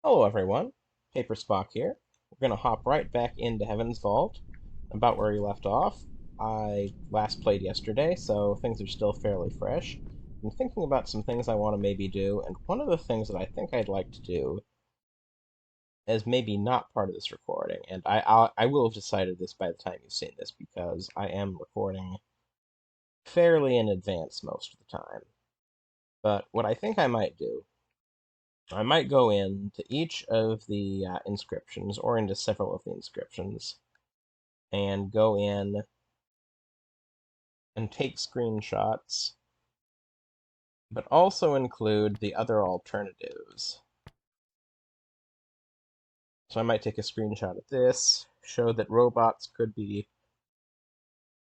Hello everyone, PaperSpock here. We're going to hop right back into Heaven's Vault, about where we left off. I last played yesterday, so things are still fairly fresh. I'm thinking about some things I want to maybe do, and one of the things that I think I'd like to do is maybe not part of this recording, and I will have decided this by the time you've seen this, because I am recording fairly in advance most of the time. But what I think I might do, I might go into each of the inscriptions, or into several of the inscriptions, and go in and take screenshots, but also include the other alternatives. So I might take a screenshot of this, show that robots could be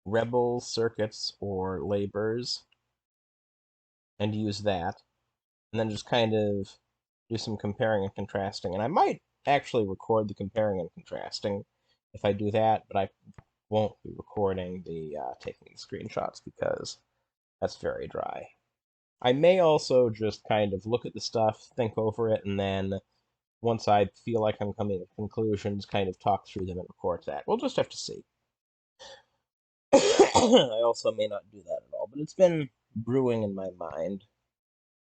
rebels, circuits, or laborers, and use that, and then just kind of do some comparing and contrasting. And I might actually record the comparing and contrasting if I do that, but I won't be recording the taking screenshots because that's very dry. I may also just kind of look at the stuff, think over it, and then once I feel like I'm coming to conclusions, kind of talk through them and record that. We'll just have to see. I also may not do that at all, but it's been brewing in my mind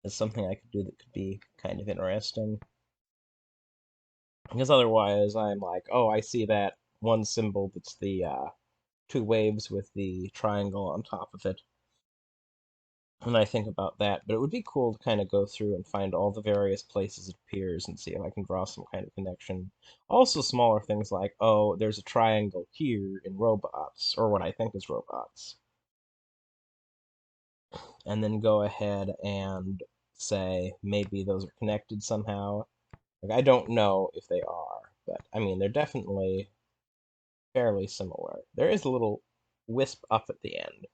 as something I could do that could be kind of interesting. Because otherwise, I'm like, oh, I see that one symbol that's the two waves with the triangle on top of it. And I think about that, but it would be cool to kind of go through and find all the various places it appears and see if I can draw some kind of connection. Also, smaller things like, oh, there's a triangle here in robots, or what I think is robots. And then go ahead and say maybe those are connected somehow. Like, I don't know if they are, but I mean, they're definitely fairly similar. There is a little wisp up at the end.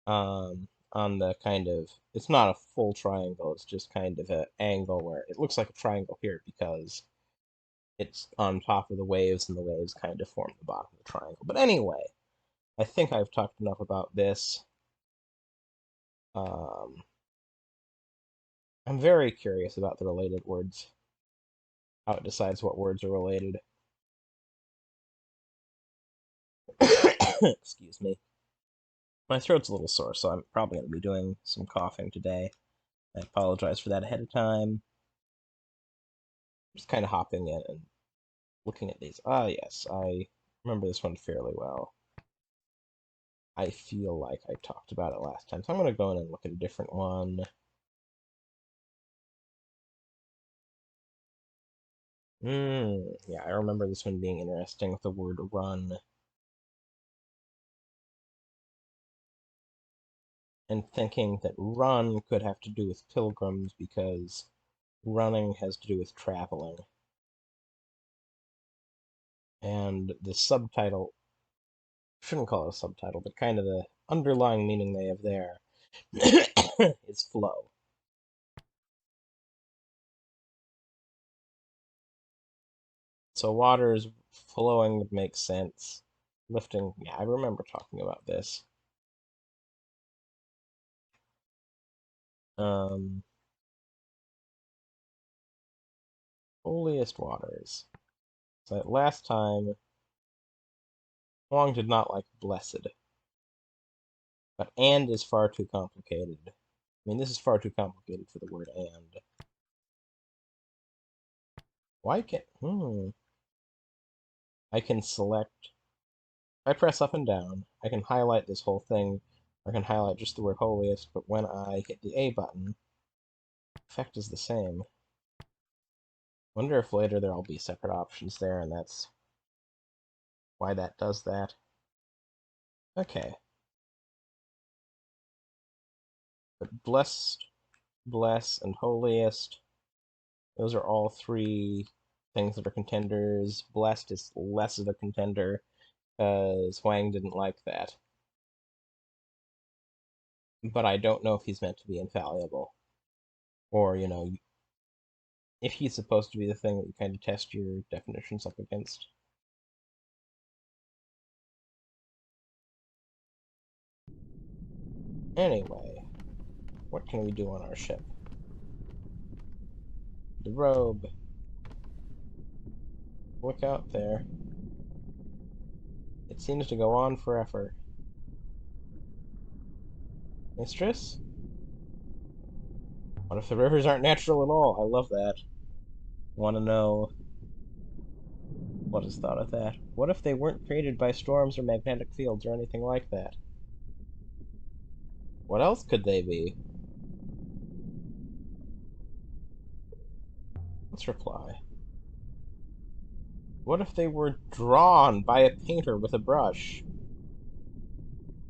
On the kind of, it's not a full triangle, it's just kind of an angle where it looks like a triangle here because it's on top of the waves and the waves kind of form the bottom of the triangle. But anyway, I think I've talked enough about this. Um, I'm very curious about the related words, how it decides what words are related. Excuse me. My throat's a little sore, so I'm probably going to be doing some coughing today. I apologize for that ahead of time. Just kind of hopping in and looking at these. Ah, yes, I remember this one fairly well. I feel like I talked about it last time, so I'm going to go in and look at a different one. Yeah, I remember this one being interesting with the word run. And thinking that run could have to do with pilgrims because running has to do with traveling. And the subtitle, shouldn't call it a subtitle, but kind of the underlying meaning they have there is flow. So water is flowing would make sense. Lifting, yeah, I remember talking about this. Um, holiest waters. So last time, Wong did not like blessed, but and is far too complicated. I mean, this is far too complicated for the word and. Why can't, I can select, if I press up and down, I can highlight this whole thing, or I can highlight just the word holiest, but when I hit the A button, the effect is the same. Wonder if later there'll be separate options there, and that's why that does that. Okay. But blessed, bless, and holiest, those are all three things that are contenders. Blessed is less of a contender, because Huang didn't like that. But I don't know if he's meant to be infallible. Or, if he's supposed to be the thing that you kind of test your definitions up against. Anyway, what can we do on our ship? The robe. Look out there. It seems to go on forever. Mistress? What if the rivers aren't natural at all? I love that. Want to know what is thought of that? What if they weren't created by storms or magnetic fields or anything like that? What else could they be? Let's reply. What if they were drawn by a painter with a brush?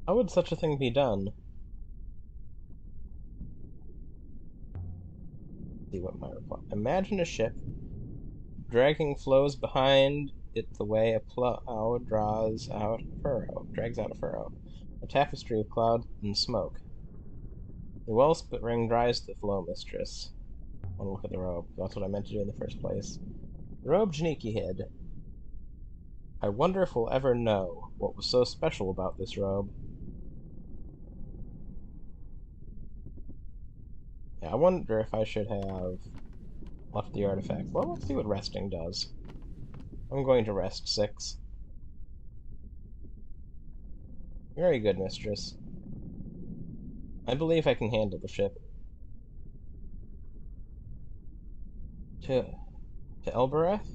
How would such a thing be done? Let's see what my reply. Imagine a ship dragging flows behind it the way a plow draws out a furrow, drags out a furrow. A tapestry of cloud and smoke. The well-split ring dries the flow, mistress. I want to look at the robe. That's what I meant to do in the first place. The robe Janiki hid. I wonder if we'll ever know what was so special about this robe. Yeah, I wonder if I should have left the artifact. Well, let's see what resting does. I'm going to rest 6. Very good, mistress. I believe I can handle the ship. To Elboreth?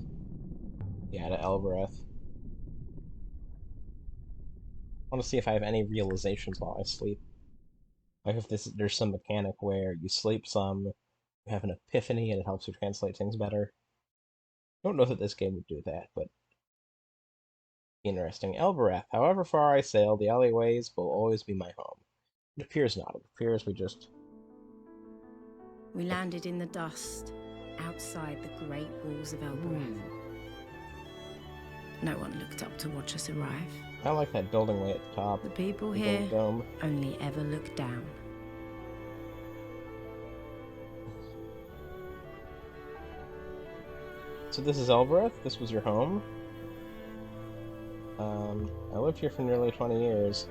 Yeah, to Elboreth. I want to see if I have any realizations while I sleep. Like if there's some mechanic where you sleep some, you have an epiphany and it helps you translate things better. I don't know that this game would do that, but interesting. Elboreth. However far I sail, the alleyways will always be my home. It appears not. It appears we just... We landed in the dust, outside the great walls of Elboreth. No one looked up to watch us arrive. I like that building way at the top. The people The here gold dome. only ever look down. So this is Elboreth? This was your home? I lived here for nearly 20 years.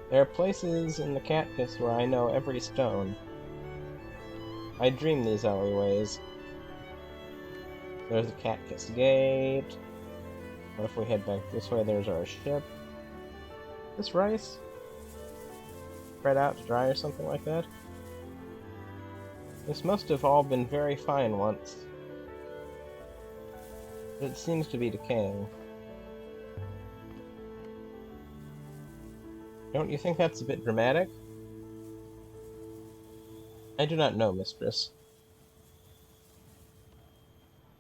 There are places in the Catkiss where I know every stone. I dream these alleyways. There's the Catkiss Gate. What if we head back this way? There's our ship. This rice? Spread out to dry or something like that? This must have all been very fine once. But it seems to be decaying. Don't you think that's a bit dramatic? I do not know, mistress.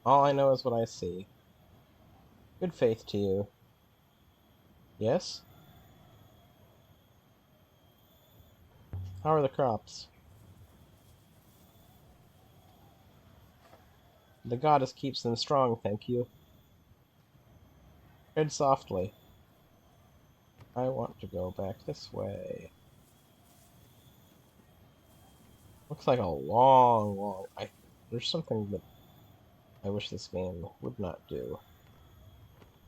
All I know is what I see. Good faith to you. Yes? How are the crops? The goddess keeps them strong, thank you. Tread softly. I want to go back this way. Looks like a long... There's something that I wish this game would not do.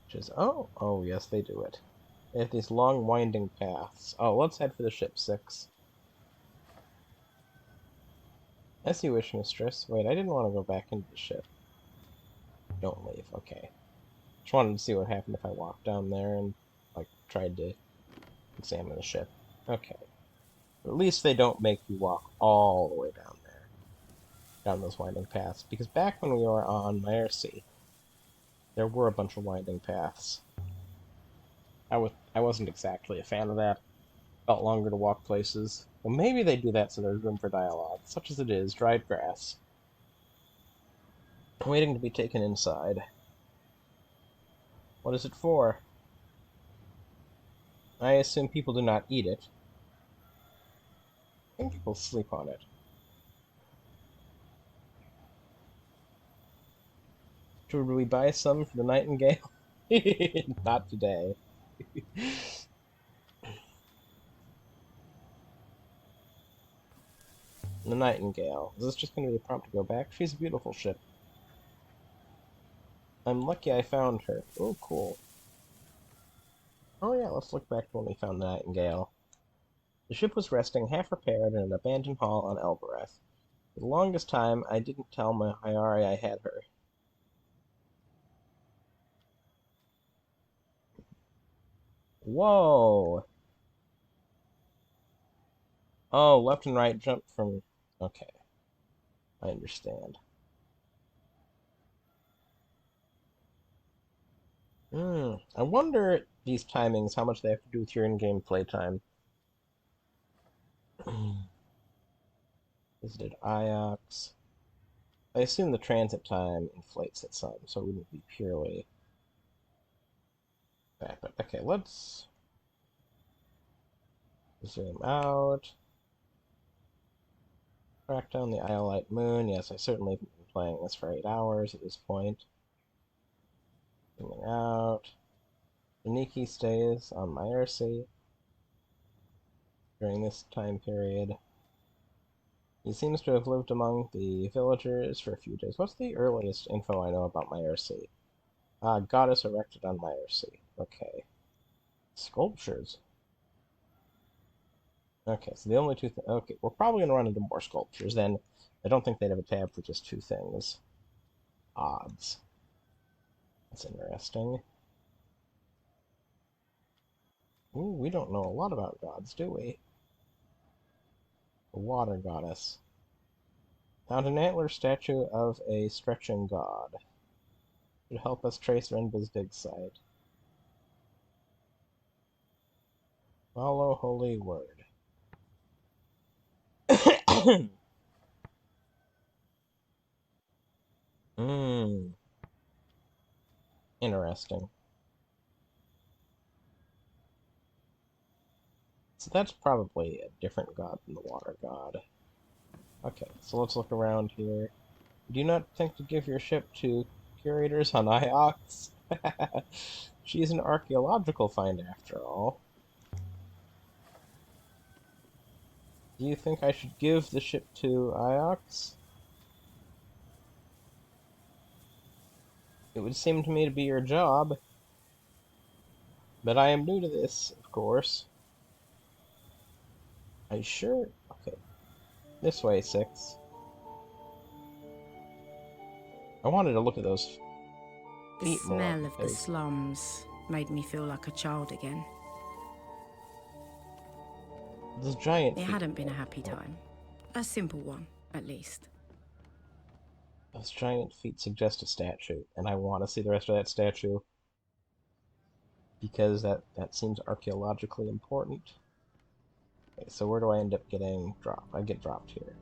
Which is... Oh, yes, they do it. They have these long, winding paths. Oh, let's head for the ship 6. As you wish, mistress. Wait, I didn't want to go back into the ship. Don't leave, okay. Just wanted to see what happened if I walked down there and, like, tried to examine the ship. Okay. But at least they don't make you walk all the way down there. Down those winding paths. Because back when we were on Mercy, there were a bunch of winding paths. I wasn't exactly a fan of that. Felt longer to walk places. Well, maybe they do that so there's room for dialogue. Such as it is, dried grass. Waiting to be taken inside. What is it for? I assume people do not eat it. I think people sleep on it. Should we buy some for the Nightingale? Not today. The Nightingale. Is this just going to be a prompt to go back? She's a beautiful ship. I'm lucky I found her. Oh, cool. Oh yeah, let's look back to when we found the Nightingale. The ship was resting half repaired in an abandoned hall on Elboreth. For the longest time, I didn't tell my Hyari I had her. Whoa! Oh, left and right jump from... Okay, I understand. I wonder these timings, how much they have to do with your in-game playtime. Visited Iox. I assume the transit time inflates it some, so it wouldn't be purely that. But okay, let's zoom out. Track down the Iolite Moon. Yes, I certainly have been playing this for 8 hours at this point. Zooming out. Niki stays on my Mercy during this time period. He seems to have lived among the villagers for a few days. What's the earliest info I know about my Mercy? Goddess erected on my Mercy. Okay. Sculptures. Okay, so the only two things... Okay, we're probably going to run into more sculptures then. I don't think they'd have a tab for just 2 things. Odds. That's interesting. Ooh, we don't know a lot about gods, do we? The water goddess. Found an antler statue of a stretching god. Should help us trace Renba's dig site. Follow holy word. Hmm. Interesting. So that's probably a different god than the water god. Okay, so let's look around here. Do you not think to give your ship to curators on Iox? She's an archaeological find after all. Do you think I should give the ship to Iox? It would seem to me to be your job. But I am new to this, of course. Are you sure? Okay. This way, 6. I wanted to look at those The feet more smell of the because... slums made me feel like a child again. Those giant It feet... hadn't been a happy time. A simple one, at least. Those giant feet suggest a statue, and I want to see the rest of that statue. Because that seems archaeologically important. Okay, so where do I end up getting dropped? I get dropped here.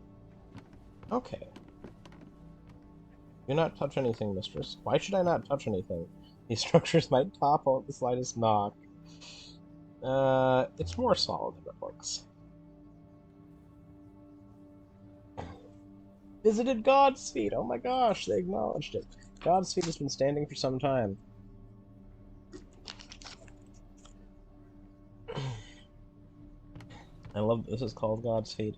Okay. Do not touch anything, mistress. Why should I not touch anything? These structures might topple at the slightest knock. It's more solid than it looks. Visited God's feet! Oh my gosh, they acknowledged it. God's feet has been standing for some time. I love that this is called God's feet.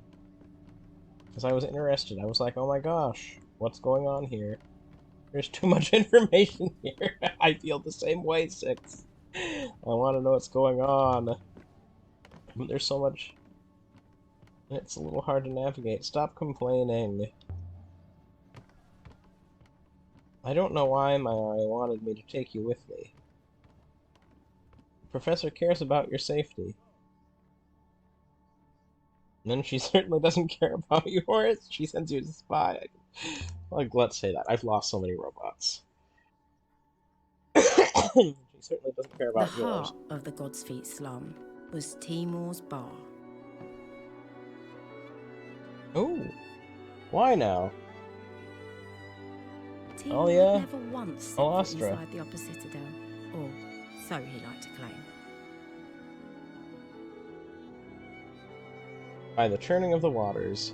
Because I was interested. I was like, oh my gosh, what's going on here? There's too much information here. I feel the same way, 6. I want to know what's going on. But there's so much... It's a little hard to navigate. Stop complaining. I don't know why my RA wanted me to take you with me. The professor cares about your safety. And then she certainly doesn't care about yours. She sends you as a spy. Like, let's say that. I've lost so many robots. She certainly doesn't care The about yours. heart of the God's Feet slum was Timor's bar. Ooh. Why now? Timor Aliya, had never once set foot Alastra. inside the upper citadel, or so he liked to claim. By the churning of the waters.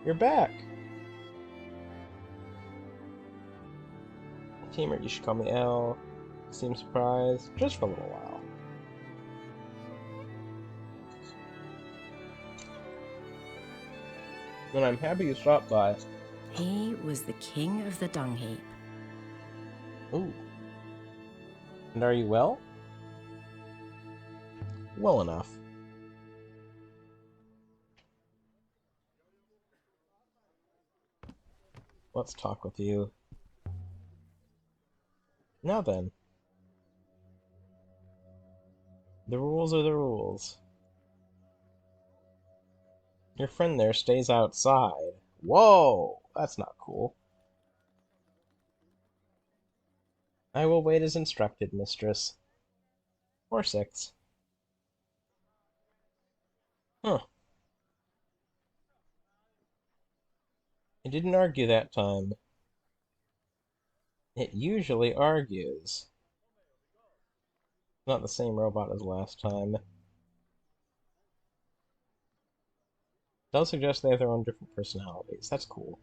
You're back! Teamer, you should call me L. Seem surprised. Just for a little while. And I'm happy you stopped by. He was the king of the dung heap. Ooh. And are you well? Well enough. Let's talk with you. Now then, the rules are the rules. Your friend there stays outside. Whoa! That's not cool. I will wait as instructed, mistress. Or 6. Huh. It didn't argue that time. It usually argues. Not the same robot as last time. Does suggest they have their own different personalities. That's cool.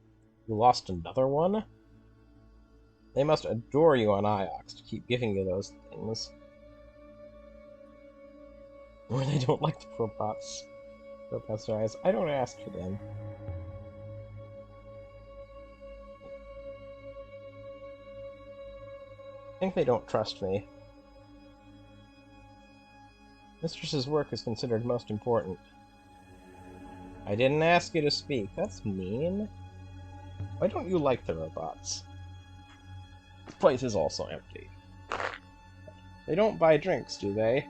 You lost another one? They must adore you on Iox to keep giving you those things. Or they don't like the robots. Robots' eyes. I don't ask for them. I think they don't trust me. Mistress's work is considered most important. I didn't ask you to speak. That's mean. Why don't you like the robots? The place is also empty. They don't buy drinks, do they?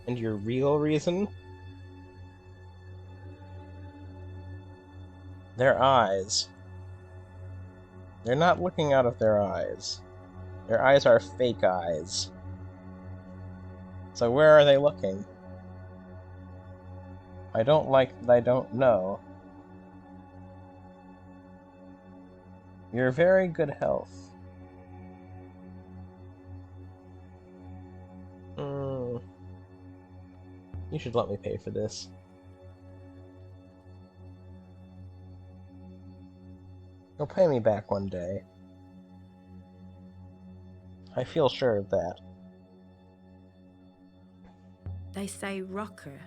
And your real reason? Their eyes. They're not looking out of their eyes. Their eyes are fake eyes. So where are they looking? I don't like that I don't know. You're very good health. You should let me pay for this. You'll pay me back one day. I feel sure of that. They say rocker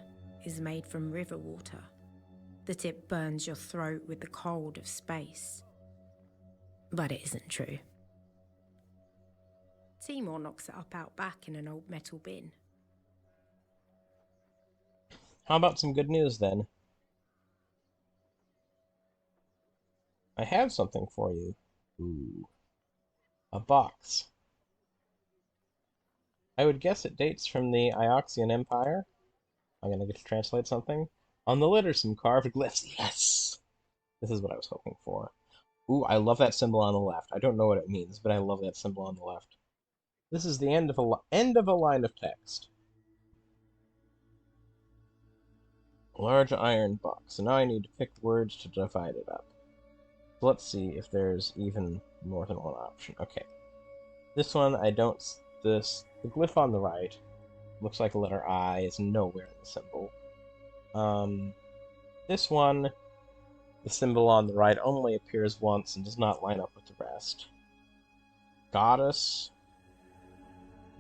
is made from river water, that it burns your throat with the cold of space. But it isn't true. Timor knocks it up out back in an old metal bin. How about some good news, then? I have something for you. Ooh. A box. I would guess it dates from the Ioxian Empire. I'm gonna get to translate something. On the lid are some carved glyphs. Yes! This is what I was hoping for. Ooh, I love that symbol on the left. I don't know what it means, but I love that symbol on the left. This is the end of a line of text. Large iron box. So now I need to pick the words to divide it up. So let's see if there's even more than one option. Okay. This one, I don't... The glyph on the right looks like a letter I. Is nowhere in the symbol. This one, the symbol on the right only appears once and does not line up with the rest. Goddess.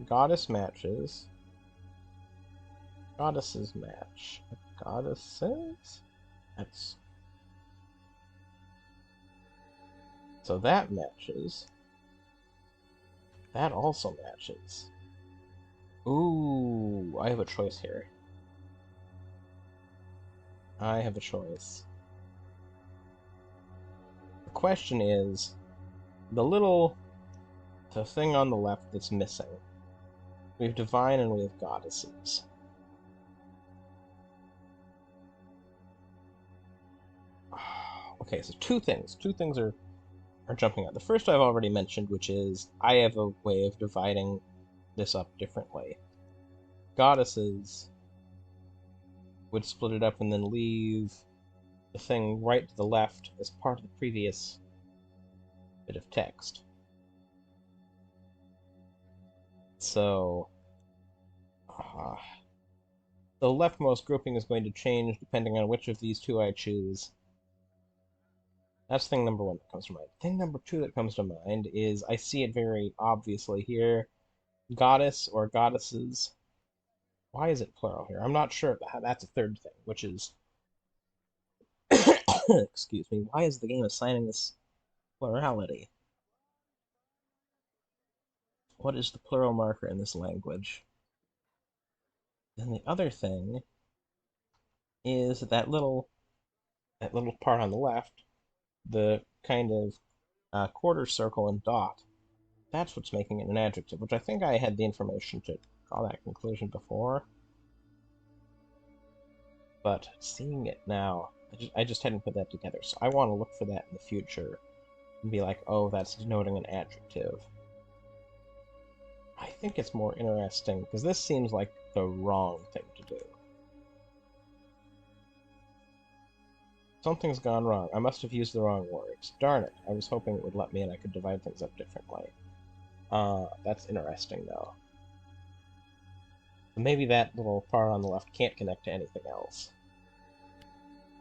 Goddess matches. Goddesses match. Goddesses? That's... So that matches. That also matches. Ooh, I have a choice here. I have a choice. The question is, the thing on the left that's missing. We have divine and we have goddesses. Okay, so two things. Two things are jumping out. The first I've already mentioned, which is I have a way of dividing this up differently. Goddesses would split it up and then leave the thing right to the left as part of the previous bit of text. So, the leftmost grouping is going to change depending on which of these two I choose. That's thing number one that comes to mind. Thing number two that comes to mind is I see it very obviously here. Goddess or goddesses. Why is it plural here? I'm not sure. That's a third thing, which is... Excuse me. Why is the game assigning this plurality? What is the plural marker in this language? And the other thing is that little that little part on the left, the kind of quarter circle and dot, that's what's making it an adjective, which I think I had the information to draw that conclusion before. But seeing it now, I just hadn't put that together, so I want to look for that in the future and be like, oh, that's denoting an adjective. I think it's more interesting, because this seems like the wrong thing to do. Something's gone wrong. I must have used the wrong words. Darn it. I was hoping it would let me and I could divide things up differently. That's interesting, though. Maybe that little part on the left can't connect to anything else.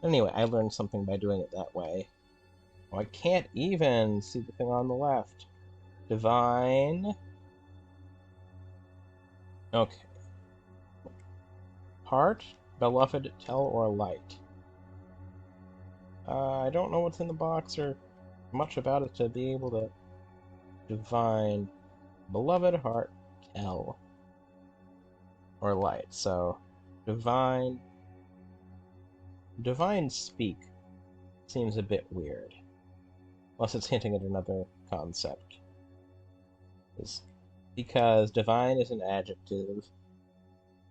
Anyway, I learned something by doing it that way. Oh, I can't even see the thing on the left. Divine. Okay. Heart, beloved, tell, or light. I don't know what's in the box or much about it to be able to divine beloved, heart, tell, or light. So, divine speak seems a bit weird. Unless it's hinting at another concept. Because divine is an adjective,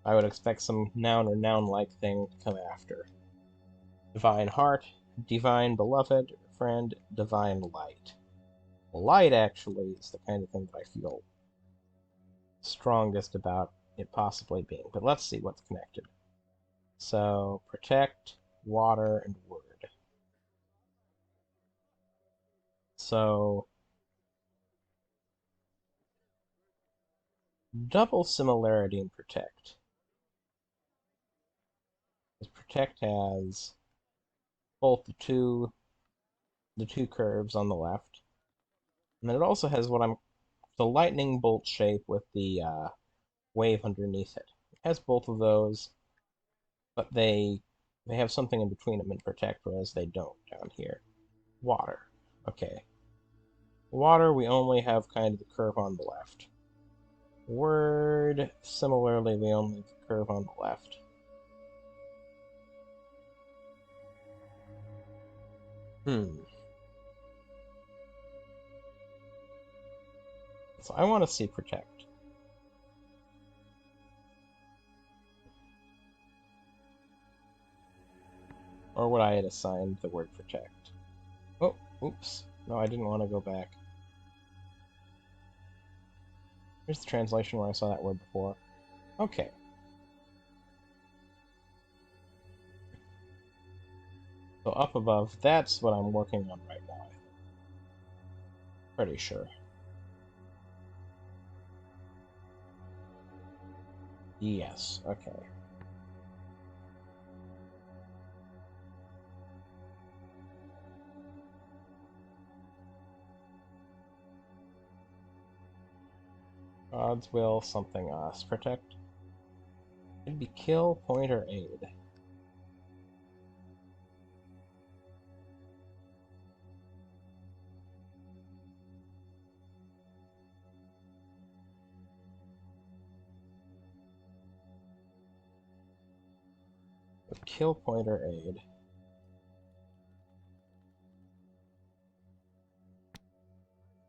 I would expect some noun or noun-like thing to come after. Divine heart, divine beloved, friend, divine light. Light, actually, is the kind of thing that I feel strongest about it possibly being. But let's see what's connected. So, protect, water, and word. So, double similarity in protect. Because protect has both the two curves on the left, and then it also has the lightning bolt shape with the wave underneath it. It has both of those, but they have something in between them in protect, whereas they don't down here. Water. Okay. Water, we only have kind of the curve on the left. Word, similarly, we only have the curve on the left. So I want to see protect. Or what I had assigned the word protect. Oh, oops. No, I didn't want to go back. Here's the translation where I saw that word before. Okay. So up above, that's what I'm working on right now. Pretty sure. Yes, okay. God's will, something us. Protect. It'd be kill, point, or aid. Kill, point, or aid.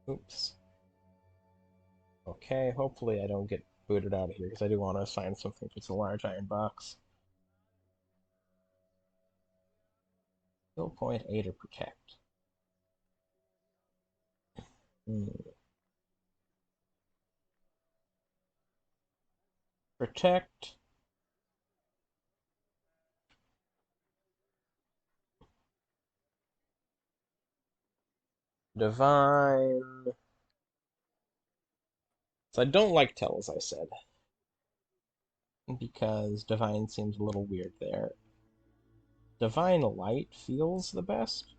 Oops. Okay, hopefully I don't get booted out of here, because I do want to assign something to the large iron box. Kill, point, aid, or protect. Protect. Divine. So I don't like tell, as I said, because divine seems a little weird there. Divine light feels the best.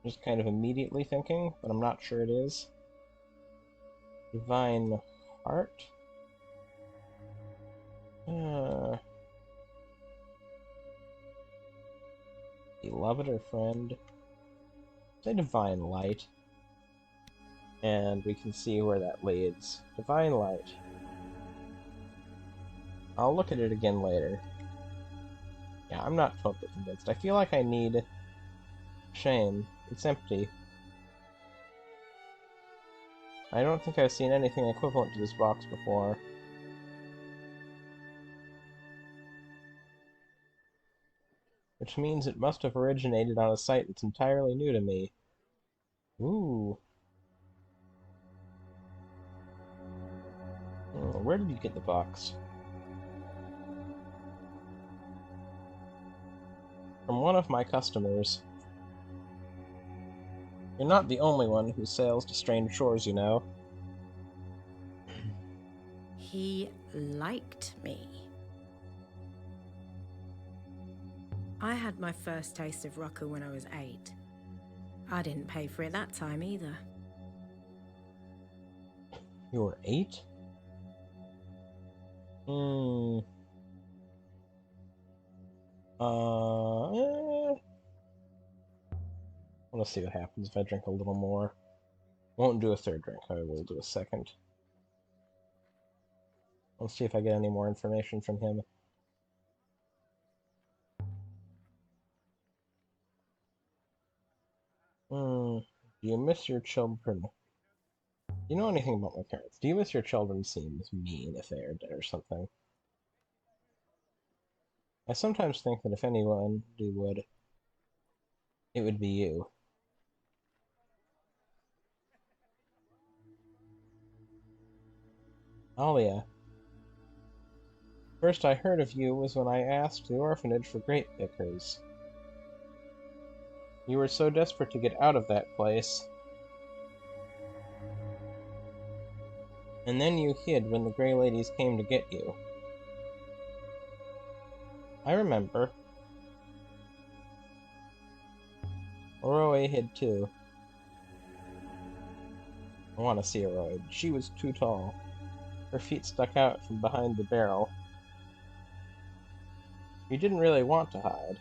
Just kind of immediately thinking, but I'm not sure it is. Divine heart. Beloved or friend. Say divine light. And we can see where that leads. Divine light. I'll look at it again later. Yeah, I'm not totally convinced. I feel like I need shame. It's empty. I don't think I've seen anything equivalent to this box before. Which means it must have originated on a site that's entirely new to me. Ooh. Where did you get the box? From one of my customers. You're not the only one who sails to strange shores, you know. He liked me. I had my first taste of rocker when I was 8. I didn't pay for it that time either. You were 8? Let's see what happens if I drink a little more. Won't do a third drink, I will do a second. Let's see if I get any more information from him. Do you miss your children? Do you know anything about my parents? Do you miss your children seems mean if they are dead or something. I sometimes think that if anyone would, it would be you. Aliya. First I heard of you was when I asked the orphanage for grape pickers. You were so desperate to get out of that place. And then you hid when the Grey Ladies came to get you. I remember. Oroe hid too. I want to see Oroe. She was too tall. Her feet stuck out from behind the barrel. You didn't really want to hide.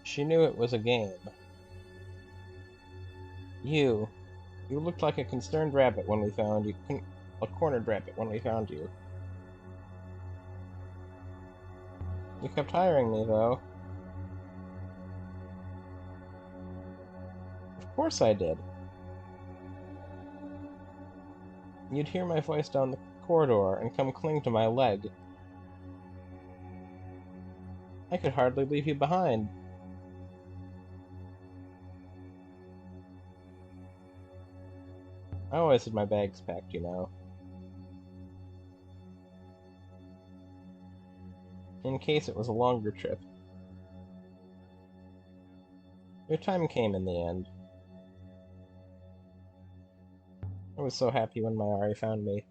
She knew it was a game. You looked like a concerned rabbit when we found you. A cornered rabbit when we found you. You kept hiring me, though. Of course I did. You'd hear my voice down the corridor and come cling to my leg. I could hardly leave you behind. I always had my bags packed, you know. In case it was a longer trip. Your time came in the end. I was so happy when Mayari found me.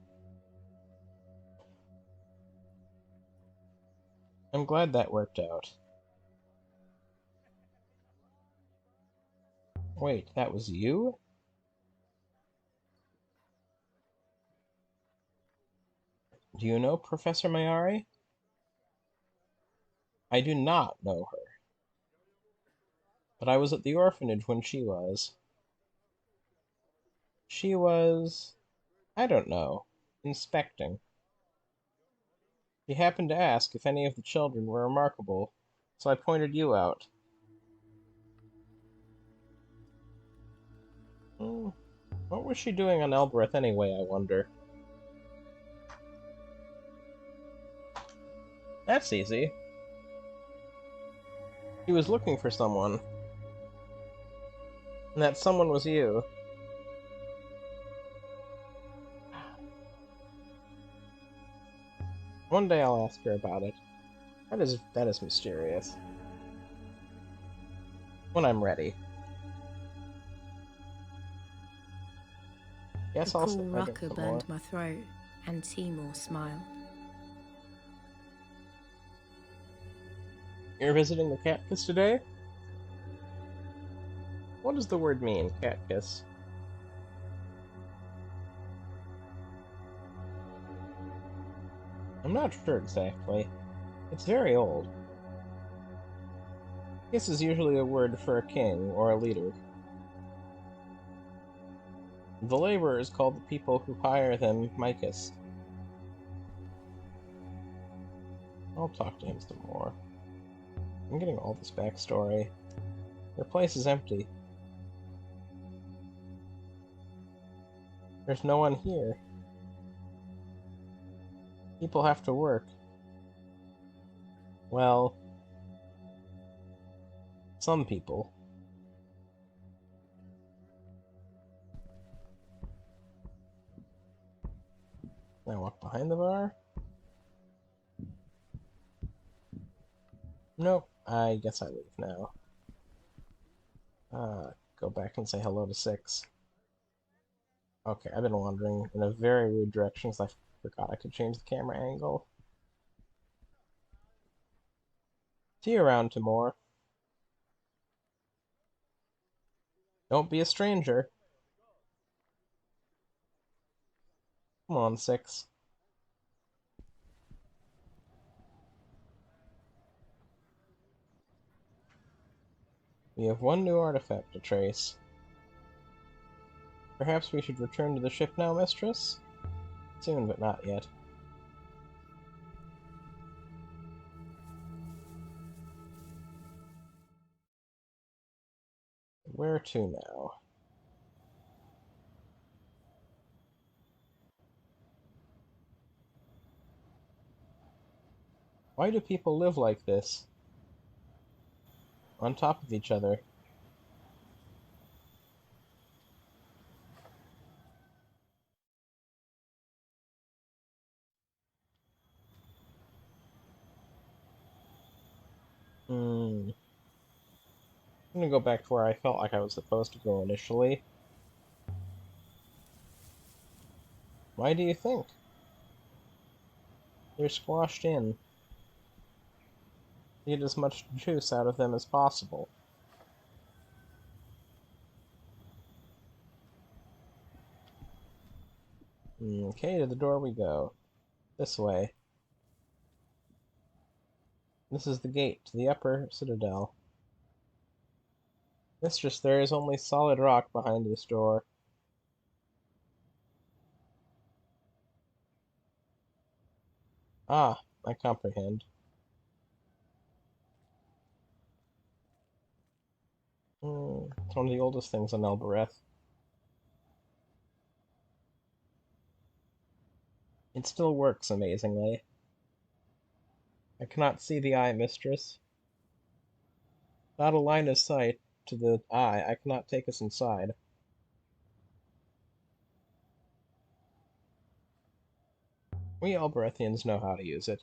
I'm glad that worked out. Wait, that was you? Do you know Professor Mayari? I do not know her. But I was at the orphanage when she was. She was... I don't know. Inspecting. He happened to ask if any of the children were remarkable, so I pointed you out. What was she doing on Elboreth anyway, I wonder? That's easy. He was looking for someone. And that someone was you. One day I'll ask her about it. That is mysterious. When I'm ready. Guess The I'll cool sit my drink rocker some more. burned my throat, and Timur smiled. You're visiting the cat kiss today? What does the word mean, cat kiss? I'm not sure exactly. It's very old. Kiss is usually a word for a king or a leader. The laborers call the people who hire them Micus. I'll talk to him some more. I'm getting all this backstory. Their place is empty. There's no one here. People have to work. Well, some people. Can I walk behind the bar? Nope. I guess I leave now. Go back and say hello to 6. Okay, I've been wandering in a very weird direction because I forgot I could change the camera angle. See you around, Timur. Don't be a stranger. Come on, 6. We have one new artifact to trace. Perhaps we should return to the ship now, mistress? Soon, but not yet. Where to now? Why do people live like this? On top of each other. I'm gonna go back to where I felt like I was supposed to go initially. Why do you think? They're squashed in. Get as much juice out of them as possible. Okay, to the door we go. This way. This is the gate to the upper citadel. Mistress, there is only solid rock behind this door. Ah, I comprehend. It's one of the oldest things on Elboreth. It still works amazingly. I cannot see the eye, mistress. Not a line of sight to the eye. I cannot take us inside. We Elborethians know how to use it.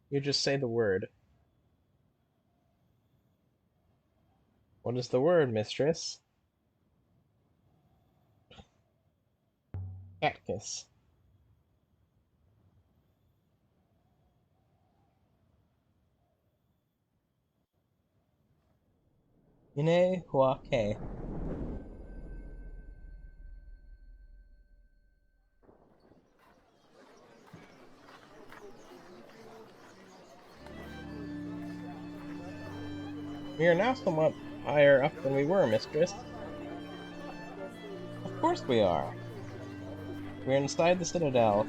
You just say the word. What is the word, mistress? Catkiss. Ine huake. We are now somewhat higher up than we were, mistress. Of course we are. We're inside the citadel.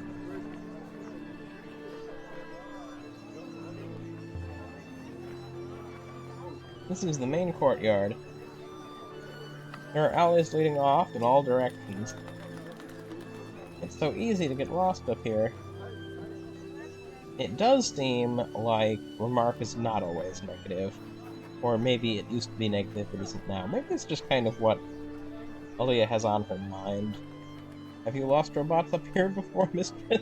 This is the main courtyard. There are alleys leading off in all directions. It's so easy to get lost up here. It does seem like Remark is not always negative. Or maybe it used to be negative but isn't now. Maybe it's just kind of what Aliya has on her mind. Have you lost robots up here before, mistress?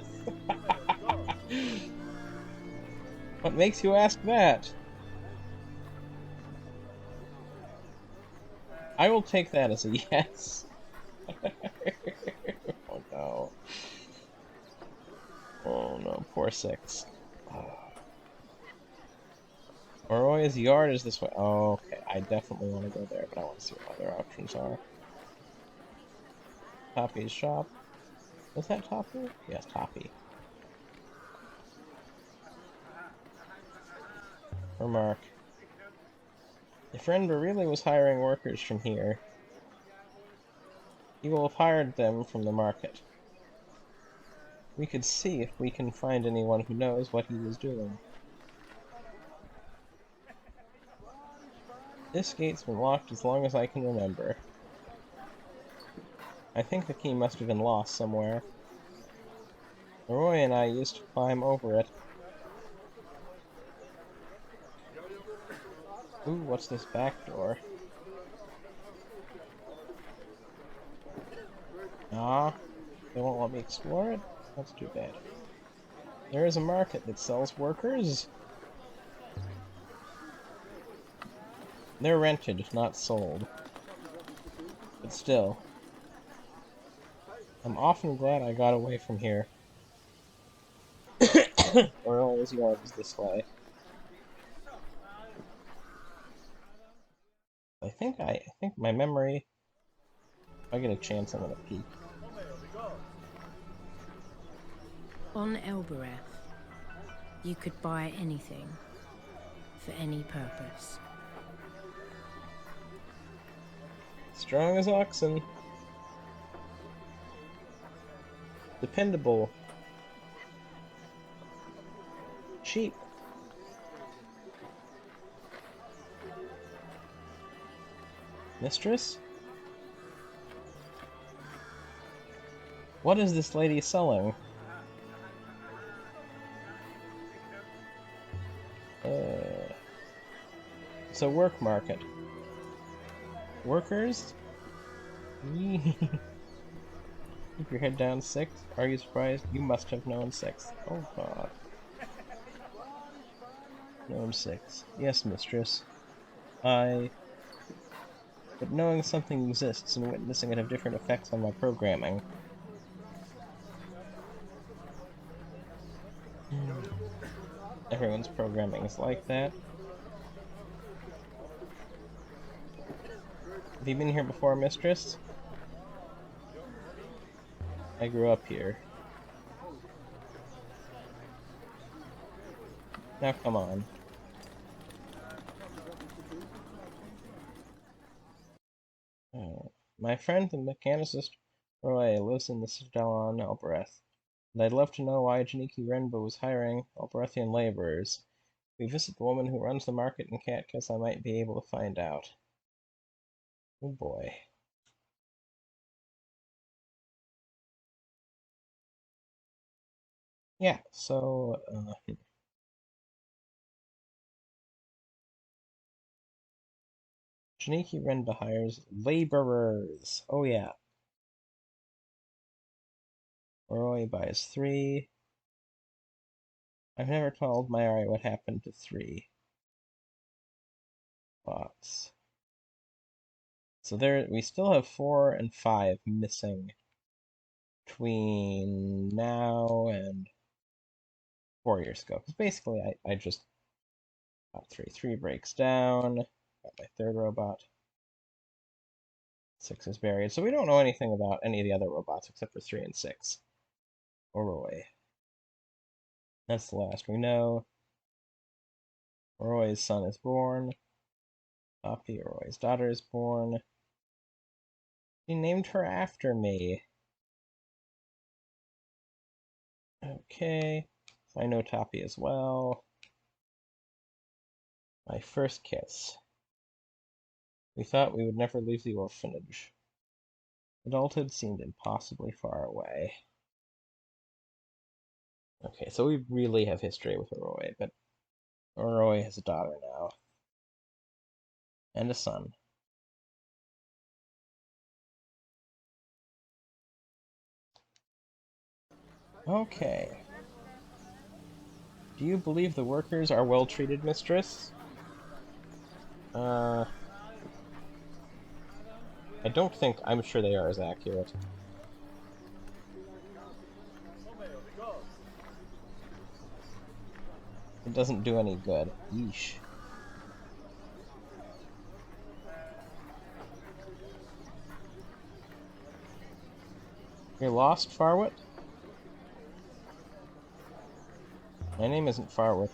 What makes you ask that? I will take that as a yes. Oh no. Oh no, poor 6. Oroya's yard is this way. Oh, okay. I definitely want to go there, but I want to see what other options are. Toppy's shop. Was that Toppy? Yes, Toppy. Remark. If Renber really was hiring workers from here, he will have hired them from the market. We could see if we can find anyone who knows what he was doing. This gate's been locked as long as I can remember. I think the key must have been lost somewhere. Roy and I used to climb over it. Ooh, what's this back door? Ah, they won't let me explore it? That's too bad. There is a market that sells workers. They're rented, not sold. But still, I'm often glad I got away from here. Or always was this way. I think my memory. If I get a chance, I'm gonna peek. On Elboreth, you could buy anything for any purpose. Strong as oxen. Dependable. Cheap. Mistress? What is this lady selling? It's a work market. Workers? Keep your head down, 6. Are you surprised? You must have known 6. Oh god. Known 6. Yes, mistress. But knowing something exists and witnessing it have different effects on my programming. Everyone's programming is like that. Have you been here before, mistress? I grew up here. Now come on. My friend, the mechanicist Roy, lives in the citadel on Elboreth, and I'd love to know why Janiki Renbo was hiring Elborethian laborers. If we visit the woman who runs the market in Catkiss, I might be able to find out. Oh boy. Yeah, so, Janiki Renba hires laborers. Oh yeah. Roy buys 3. I've never told Mayari what happened to 3 bots. So there, we still have 4 and 5 missing between now and 4 years ago. Because basically, I just got 3. 3 breaks down. Got my 3rd robot. 6 is buried. So we don't know anything about any of the other robots except for 3 and 6. Or Roy. That's the last we know. Roy's son is born. Poppy, Roy's daughter is born. He named her after me. Okay. So I know Toppy as well. My first kiss. We thought we would never leave the orphanage. Adulthood seemed impossibly far away. Okay, so we really have history with Roy, but Roy has a daughter now. And a son. Okay. Do you believe the workers are well treated, mistress? I don't think I'm sure they are as accurate. It doesn't do any good. Yeesh. You're lost, Farwit? My name isn't Farwit.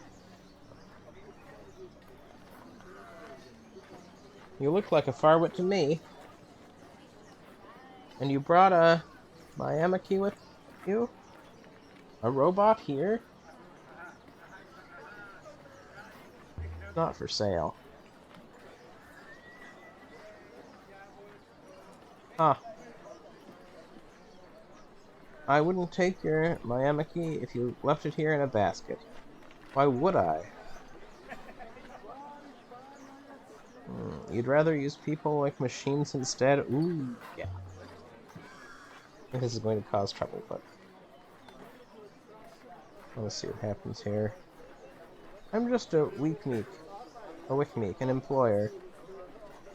You look like a Farwit to me. And you brought a Miami with you? A robot here? Not for sale. Huh. I wouldn't take your Mayamaki if you left it here in a basket. Why would I? You'd rather use people like machines instead? Ooh, yeah. This is going to cause trouble, but let's see what happens here. I'm just a Wickmeek, an employer.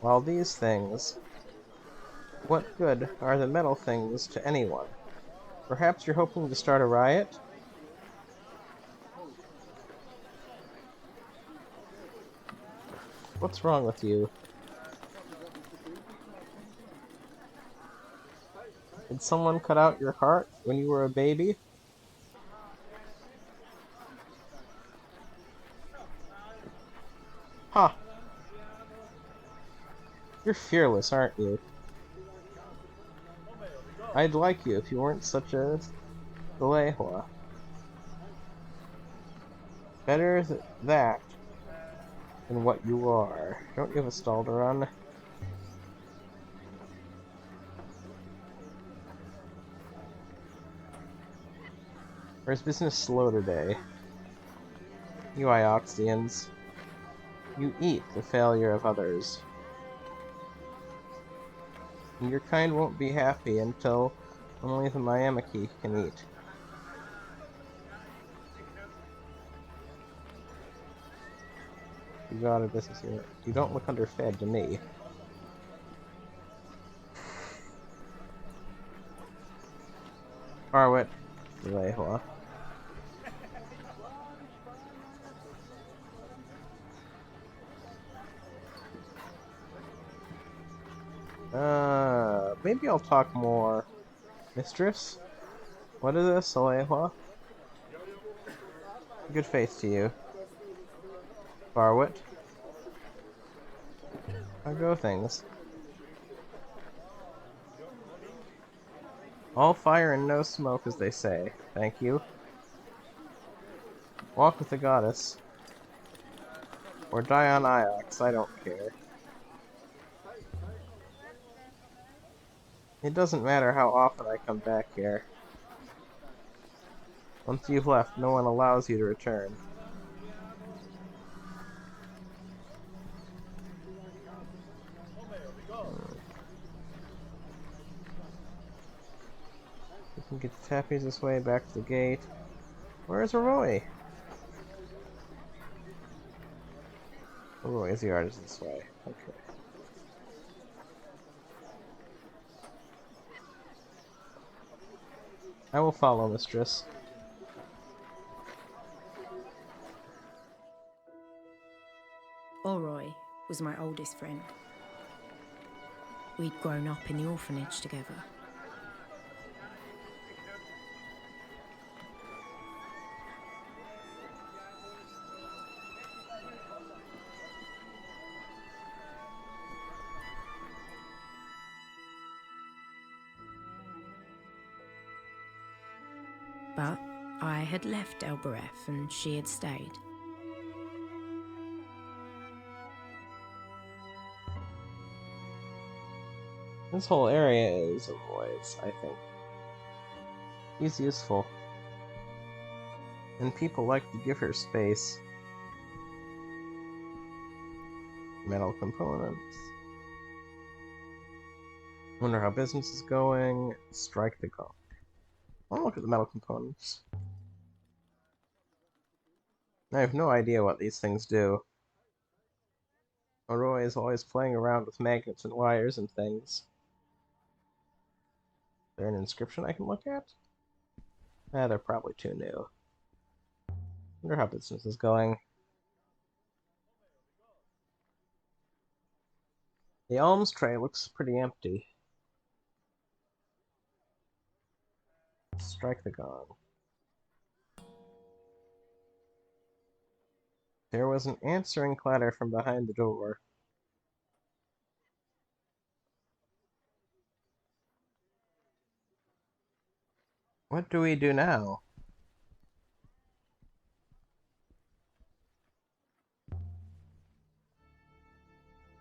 While these things, what good are the metal things to anyone? Perhaps you're hoping to start a riot? What's wrong with you? Did someone cut out your heart when you were a baby? Huh. You're fearless, aren't you? I'd like you if you weren't such a Galehua. Better that than what you are. Don't you have a stall to run? Or is business slow today? You Ioxians. You eat the failure of others. And your kind won't be happy until only the Mayamaki can eat. You got a business here. You don't look underfed to me. Harwit. Galehua. Maybe I'll talk more. Mistress? What is this, Galehua? Good face to you. Barwit. How go things? All fire and no smoke, as they say. Thank you. Walk with the goddess. Or die on Iox, I don't care. It doesn't matter how often I come back here. Once you've left, no one allows you to return. We can get the tappies this way, back to the gate. Where's Roy? Roy is the artist this way. Okay. I will follow, mistress. Oroy was my oldest friend. We'd grown up in the orphanage together. But I had left Elboreth and she had stayed. This whole area is Roy's, I think. He's useful. And people like to give her space. Metal components. Wonder how business is going. Strike the gong. I want to look at the metal components. I have no idea what these things do. Roy is always playing around with magnets and wires and things. Is there an inscription I can look at? They're probably too new. Wonder how business is going. The alms tray looks pretty empty. Strike the gong. There was an answering clatter from behind the door. What do we do now?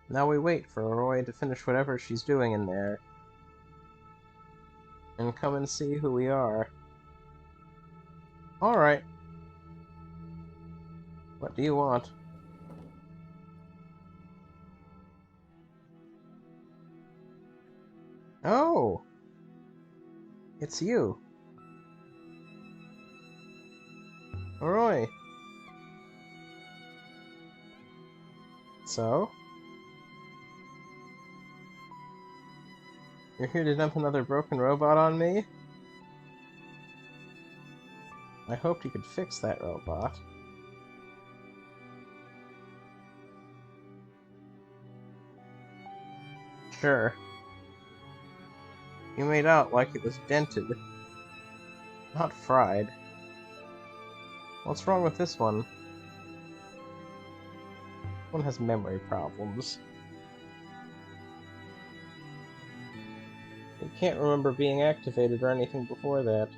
Now we wait for Roy to finish whatever she's doing in there, and come and see who we are. Alright. What do you want? Oh! It's you. Roy. So? You're here to dump another broken robot on me? I hoped you could fix that robot. Sure. You made out like it was dented, not fried. What's wrong with this one? One has memory problems. It can't remember being activated or anything before that.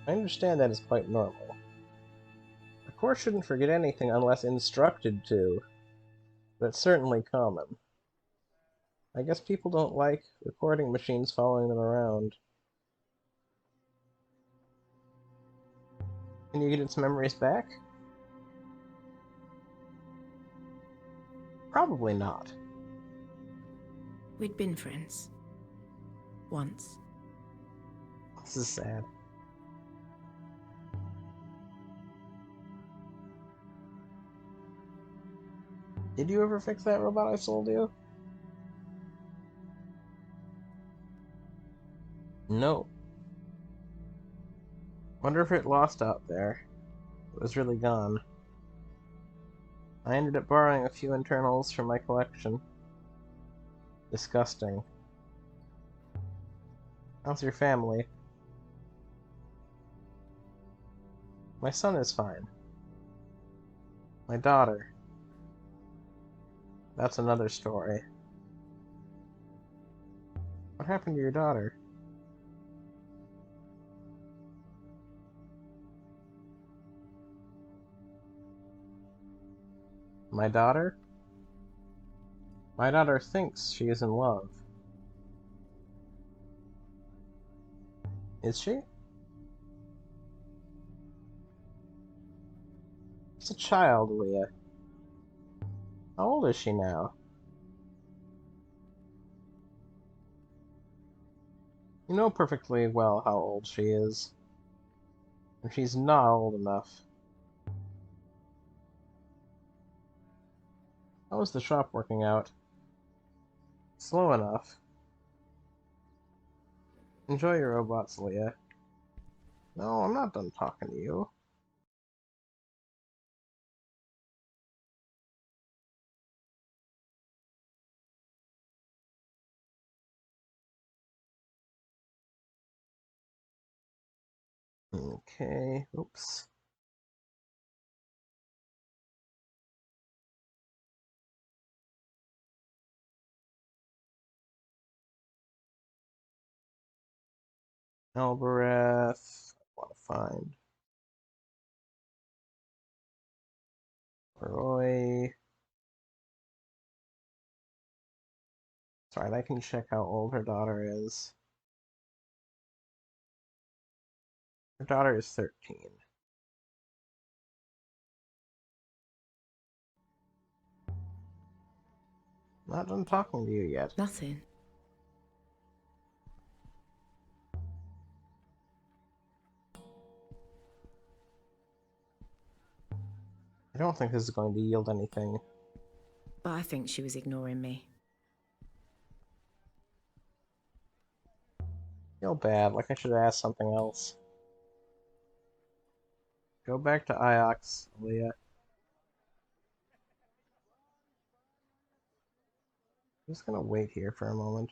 I understand that is quite normal. A core shouldn't forget anything unless instructed to. That's certainly common. I guess people don't like recording machines following them around. Can you get its memories back? Probably not. We'd been friends. Once. This is sad. Did you ever fix that robot I sold you? No. Wonder if it lost out there. It was really gone. I ended up borrowing a few internals from my collection. Disgusting. How's your family? My son is fine. My daughter. That's another story. What happened to your daughter? My daughter? My daughter thinks she is in love. Is she? She's a child, Aliya. How old is she now? You know perfectly well how old she is. And she's not old enough. How is the shop working out? Slow enough. Enjoy your robots, Aliya. No, I'm not done talking to you. Okay, oops. Elboreth. I want to find Roy. Sorry, I can check how old her daughter is. Her daughter is 13. Not done talking to you yet. Nothing. I don't think this is going to yield anything. But I think she was ignoring me. Feel bad, like I should have asked something else. Go back to Iox, Aliya. I'm just gonna wait here for a moment.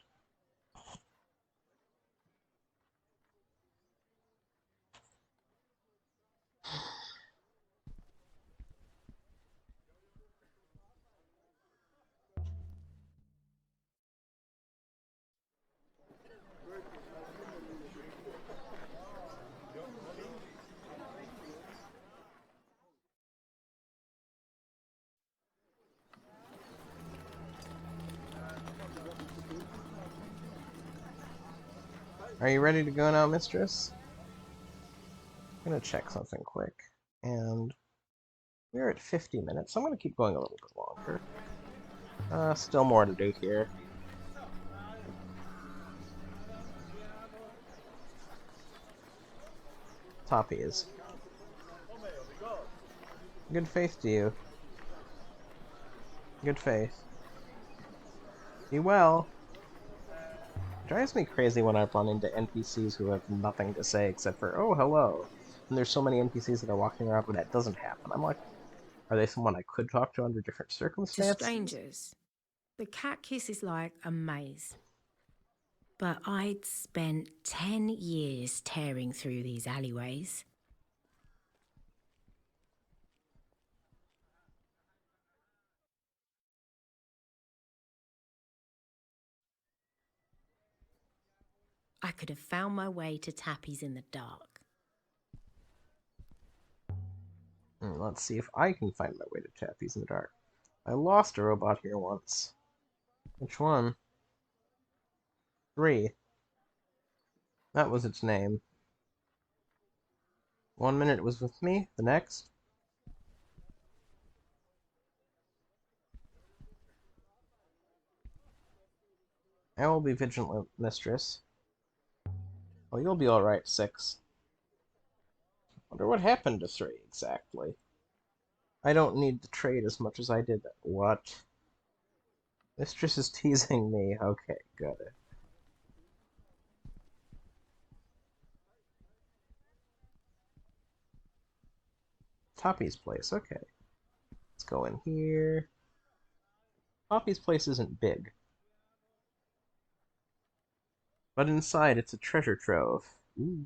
Are you ready to go now, mistress? I'm gonna check something quick. And we're at 50 minutes, so I'm gonna keep going a little bit longer. Still more to do here. Toppies. Good faith to you. Good faith. Be well. It drives me crazy when I run into NPCs who have nothing to say except for, oh, hello. And there's so many NPCs that are walking around when that doesn't happen. I'm like, are they someone I could talk to under different To circumstances? strangers, the cat kiss is like a maze. But I'd spent 10 years tearing through these alleyways. I could have found my way to Tappy's in the dark. Let's see if I can find my way to Tappy's in the dark. I lost a robot here once. Which one? 3. That was its name. 1 minute it was with me, the next... I will be vigilant, mistress. Oh, you'll be alright, 6. Wonder what happened to 3, exactly. I don't need the trade as much as I did. What? Mistress is teasing me. Okay, good. Toppy's place, okay. Let's go in here. Toppy's place isn't big. But inside, it's a treasure trove. Ooh.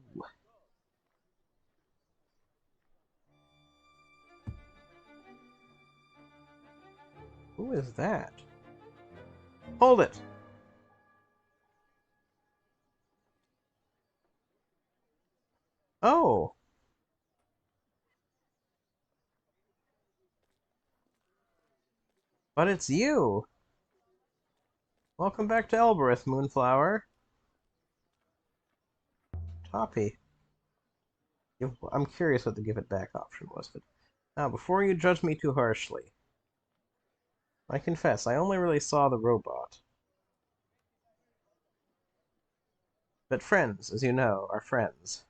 Who is that? Hold it! Oh! But it's you! Welcome back to Elboreth, Moonflower. Toppy. I'm curious what the give it back option was, but... Now, before you judge me too harshly, I confess, I only really saw the robot. But friends, as you know, are friends.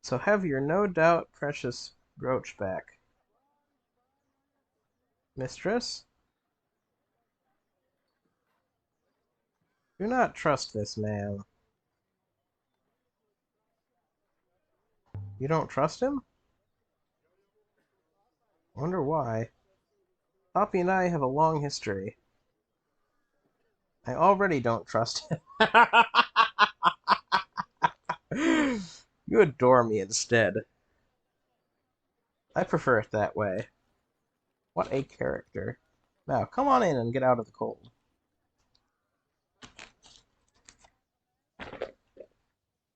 So have your no doubt precious brooch back. Mistress? Do not trust this man. You don't trust him? Wonder why. Poppy and I have a long history. I already don't trust him. You adore me instead. I prefer it that way. What a character. Now, come on in and get out of the cold.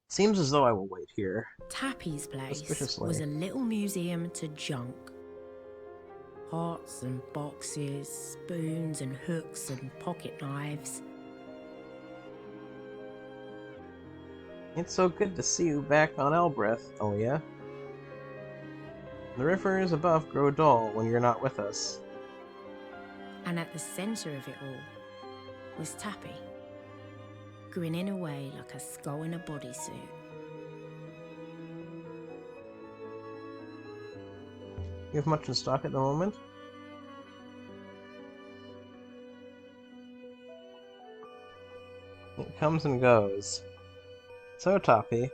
Seems as though I will wait here. Tappy's place Suspiciously. was a little museum to junk. Pots and boxes, spoons and hooks and pocket knives. It's so good to see you back on Elboreth, Aliya. The rivers above grow dull when you're not with us. And at the centre of it all was Tappy, grinning away like a skull in a bodysuit. You have much in stock at the moment? It comes and goes. So, Toppy.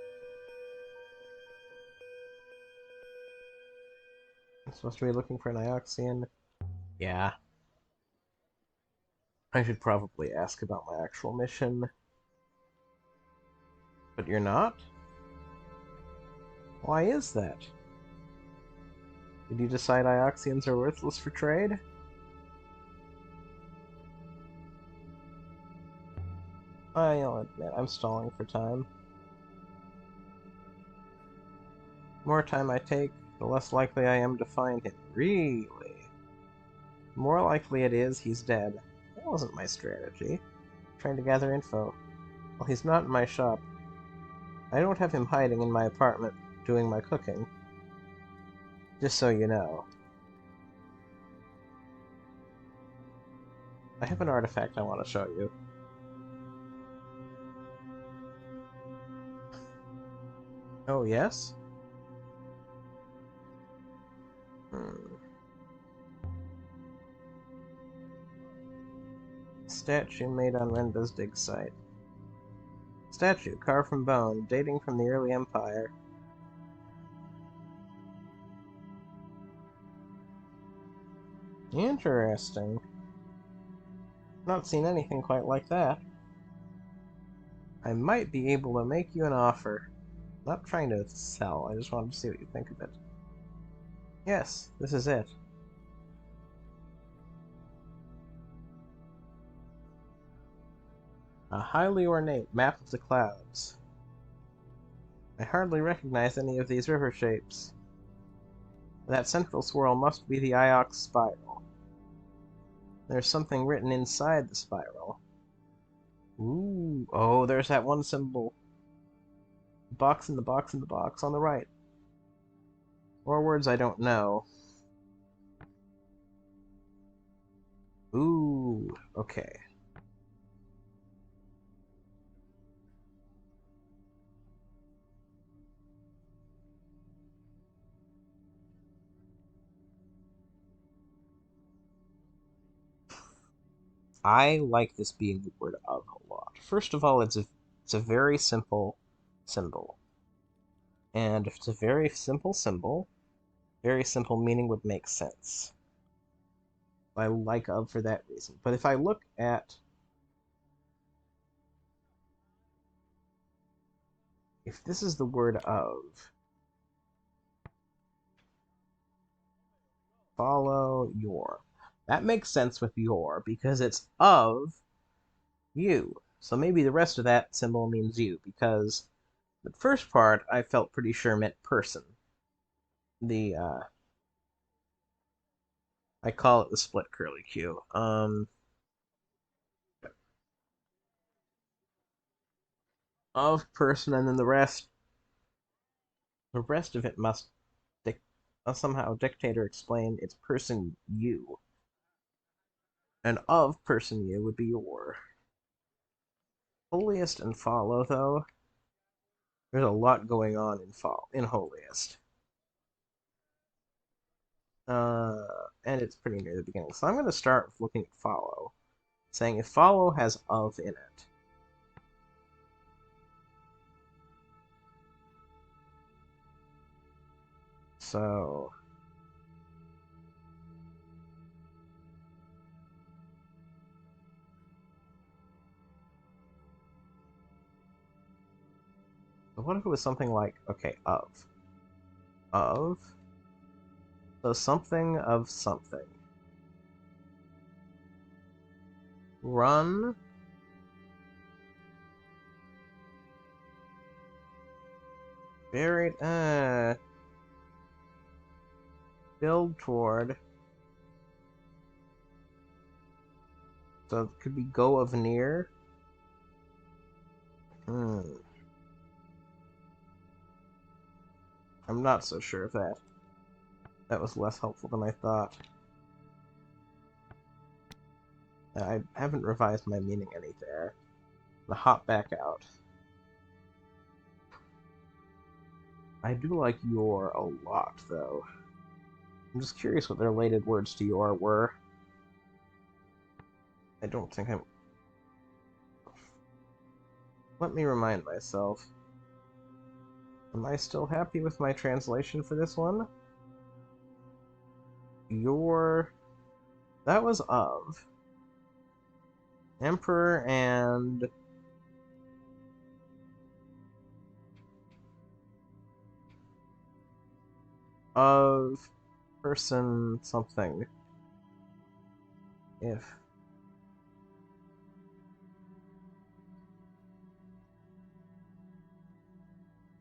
I'm supposed to be looking for an Ioxian. Yeah. I should probably ask about my actual mission. But you're not? Why is that? Did you decide Ioxians are worthless for trade? I'll admit, I'm stalling for time. The more time I take, the less likely I am to find him. Really? The more likely it is he's dead. That wasn't my strategy. I'm trying to gather info. Well, he's not in my shop. I don't have him hiding in my apartment doing my cooking. Just so you know. I have an artifact I want to show you. Oh, yes? Statue made on Renda's dig site. Statue, carved from bone, dating from the early Empire. Interesting. Not seen anything quite like that. I might be able to make you an offer. Not trying to sell, I just wanted to see what you think of it. Yes, this is it. A highly ornate map of the clouds. I hardly recognize any of these river shapes. That central swirl must be the Iox spiral. There's something written inside the spiral. Ooh, oh, there's that one symbol. Box in the box in the box on the right. More words I don't know. Ooh, okay. I like this being the word of a lot. First of all, it's a very simple symbol. And if it's a very simple symbol, very simple meaning would make sense. I like of for that reason. But if I look at if this is the word of, follow your. That makes sense with your because it's of you. So maybe the rest of that symbol means you because the first part I felt pretty sure meant person. The I call it the split curly Q. Of person, and then the rest of it must somehow dictate or explain it's person you. And of person you would be your. Holiest and follow, though, there's a lot going on in holiest. And it's pretty near the beginning. So I'm going to start with looking at follow, saying if follow has of in it. So what if it was something like, okay, of. Of. So something of something. Run. Buried. Build toward. So it could be go of near. I'm not so sure of that. That was less helpful than I thought. I haven't revised my meaning any there. I'm gonna hop back out. I do like your a lot, though. I'm just curious what the related words to your were. I don't think I'm... Let me remind myself. Am I still happy with my translation for this one? Your... That was of. Emperor and... Of... Person something. If...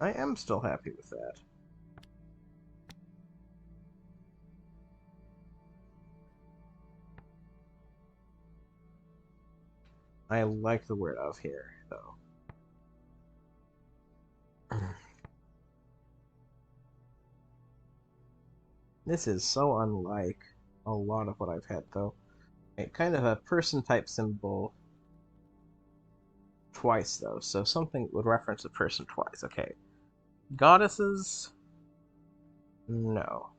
I am still happy with that. I like the word of here, though. This is so unlike a lot of what I've had, though. Kind of a person-type symbol twice, though, so something would reference a person twice. Okay. Goddesses? No.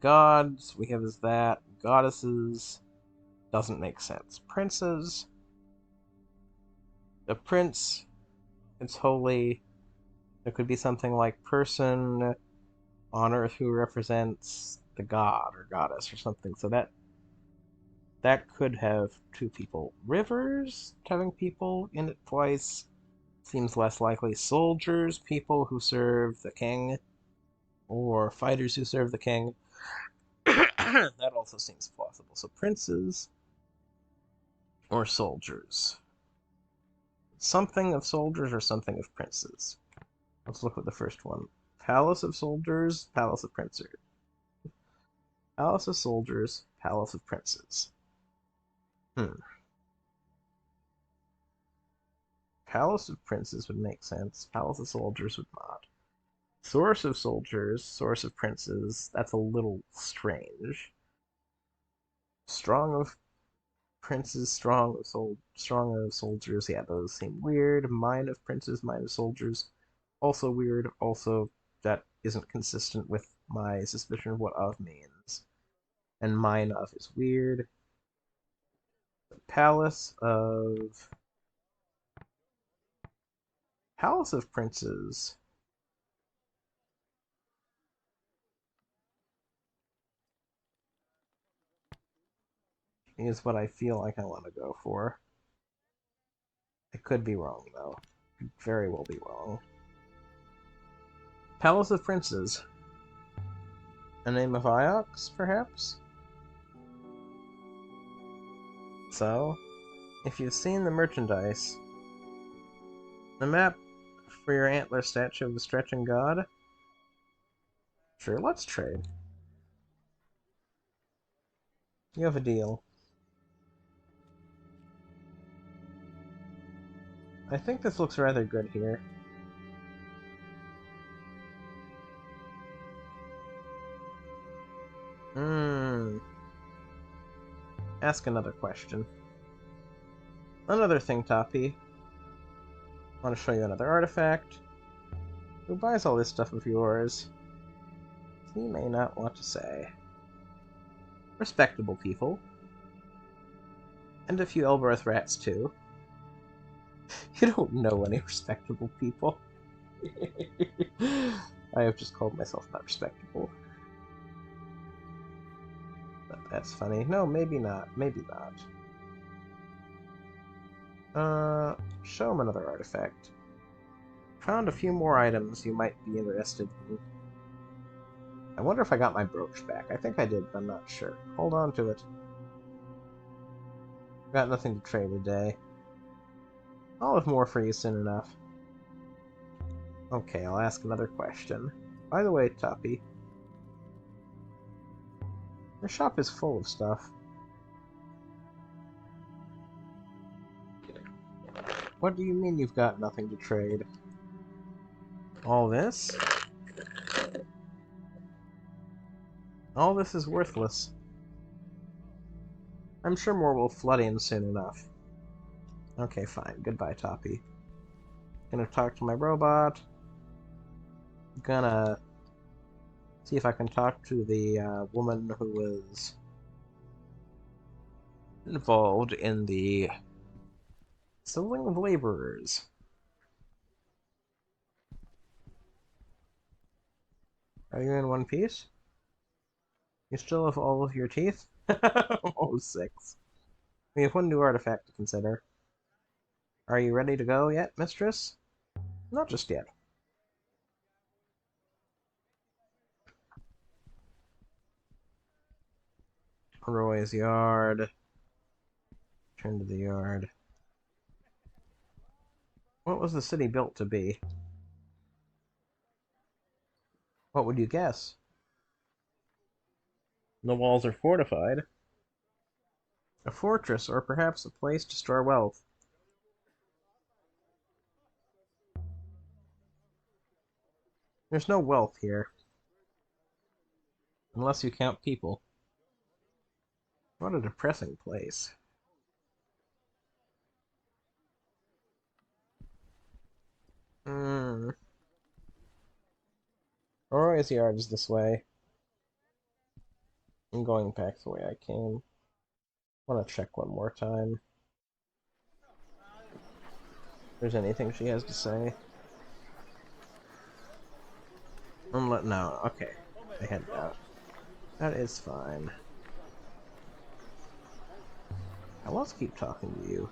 Gods, we have as that. Goddesses doesn't make sense. Princes? A prince, it's holy. There could be something like person on Earth who represents the god or goddess or something. So that could have two people. Rivers having people in it twice seems less likely. Soldiers, people who serve the king, or fighters who serve the king. That also seems plausible. So princes or soldiers. Something of soldiers or something of princes. Let's look at the first one. Palace of soldiers, palace of princes. Palace of soldiers, palace of princes. Palace of princes would make sense. Palace of soldiers would not. Source of soldiers, source of princes. That's a little strange. Strong of princes, strong of soldiers. Yeah, those seem weird. Mine of princes, mine of soldiers. Also weird. Also, that isn't consistent with my suspicion of what of means. And mine of is weird. Palace of Palace of Princes is what I feel like I want to go for. I could be wrong, though. Could very well be wrong. Palace of Princes. A name of Iox, perhaps? So, if you've seen the merchandise, the map for your antler statue of the stretching god, sure, let's trade. You have a deal. I think this looks rather good here. Ask another question. Another thing, Toppy. I want to show you another artifact. Who buys all this stuff of yours? He may not want to say. Respectable people. And a few Elboreth rats, too. You don't know any respectable people. I have just called myself not respectable. But that's funny. No, maybe not. Maybe not. Show him another artifact. Found a few more items you might be interested in. I wonder if I got my brooch back. I think I did, but I'm not sure. Hold on to it. Got nothing to trade today. I'll have more for you soon enough. Okay, I'll ask another question. By the way, Toppy, your shop is full of stuff. What do you mean you've got nothing to trade? All this? All this is worthless. I'm sure more will flood in soon enough. Okay, fine. Goodbye, Toppy. Gonna talk to my robot. Gonna see if I can talk to the woman who was involved in the selling of laborers. Are you in one piece? You still have all of your teeth? Oh, six. We have one new artifact to consider. Are you ready to go yet, mistress? Not just yet. Roy's yard. Turn to the yard. What was the city built to be? What would you guess? The walls are fortified. A fortress, or perhaps a place to store wealth. There's no wealth here. Unless you count people. What a depressing place. Hmm. Roy's yard is this way. I'm going back the way I came. I want to check one more time. If there's anything she has to say. No, okay. I headed out. That is fine. I want to keep talking to you.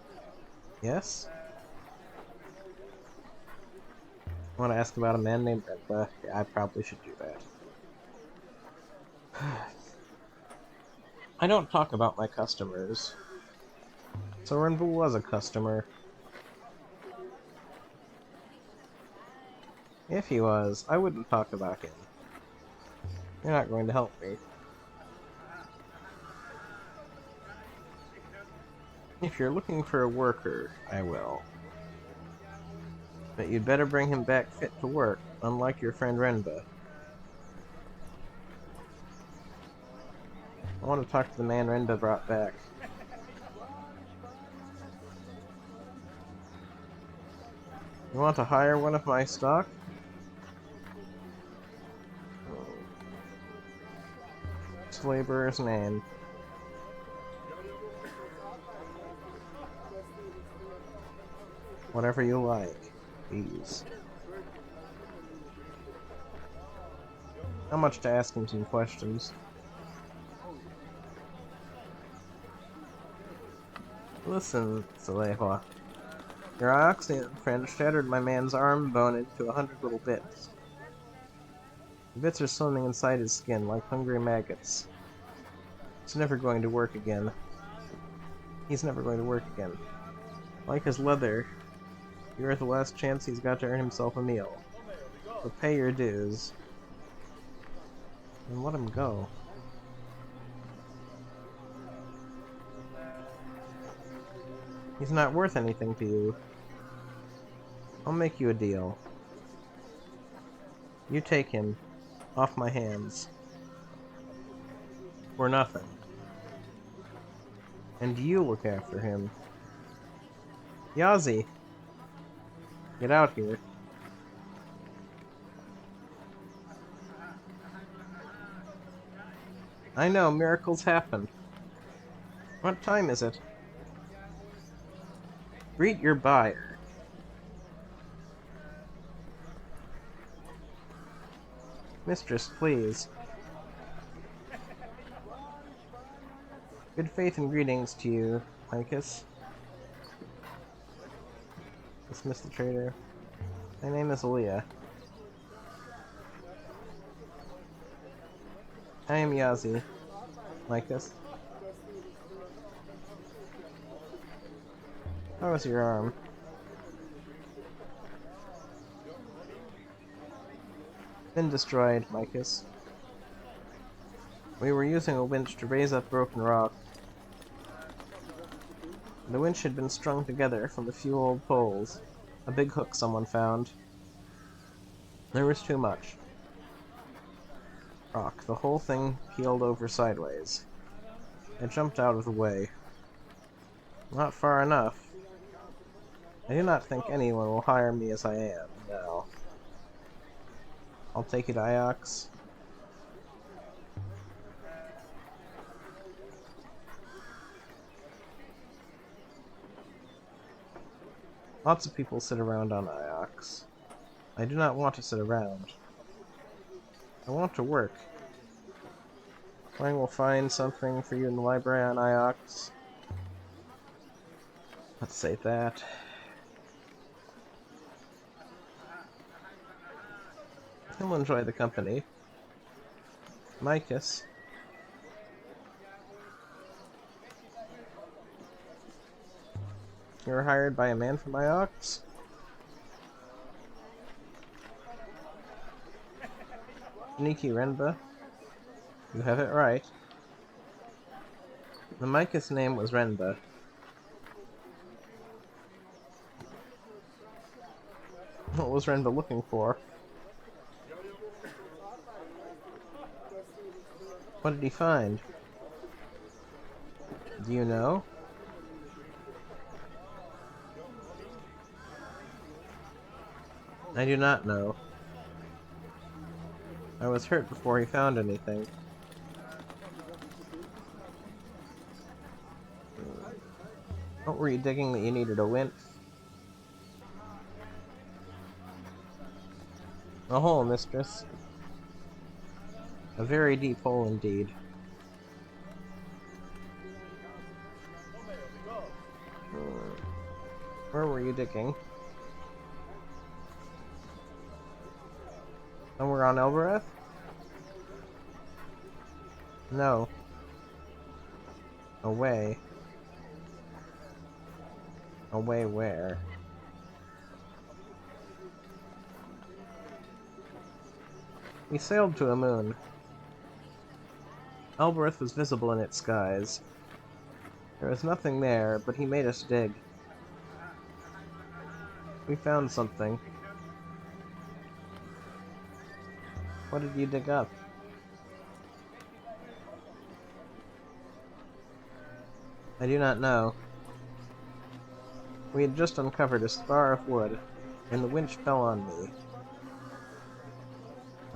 Yes? I want to ask about a man named Renba. Yeah, I probably should do that. I don't talk about my customers. So Renba was a customer. If he was, I wouldn't talk about him. You're not going to help me. If you're looking for a worker, I will. But you'd better bring him back fit to work, unlike your friend Renba. I want to talk to the man Renba brought back. You want to hire one of my stock? This laborer's name. Whatever you like. Please. How much to ask him some questions? Listen, Salewa. Your oxen friend shattered my man's arm bone into 100 little bits. The bits are swimming inside his skin like hungry maggots. It's never going to work again. He's never going to work again. Like his leather, you're the last chance he's got to earn himself a meal. So pay your dues. And let him go. He's not worth anything to you. I'll make you a deal. You take him off my hands. For nothing. And you look after him. Yazi! Get out here. I know, miracles happen. What time is it? Greet your buyer. Mistress, please. Good faith and greetings to you, Lycus. Dismiss the trader. My name is Aliya. I am Yazi. Lycus. How is your arm? Been destroyed, Lycus. We were using a winch to raise up broken rock. The winch had been strung together from a few old poles. A big hook someone found. There was too much rock. The whole thing keeled over sideways. I jumped out of the way. Not far enough. I do not think anyone will hire me as I am, now. I'll take you to Iox. Lots of people sit around on Iox. I do not want to sit around. I want to work. I will find something for you in the library on Iox. Let's say that. He'll enjoy the company. Micus. You were hired by a man from Iox? Niki Renba. You have it right. The Micus name was Renba. What was Renba looking for? What did he find? Do you know? I do not know. I was hurt before he found anything. What were you digging that you needed a winch? A hole, mistress. A very deep hole indeed. Where were you digging? Somewhere on Elboreth? No. Away. Away where? We sailed to a moon. Elboreth was visible in its skies. There was nothing there, but he made us dig. We found something. What did you dig up? I do not know. We had just uncovered a spar of wood, and the winch fell on me.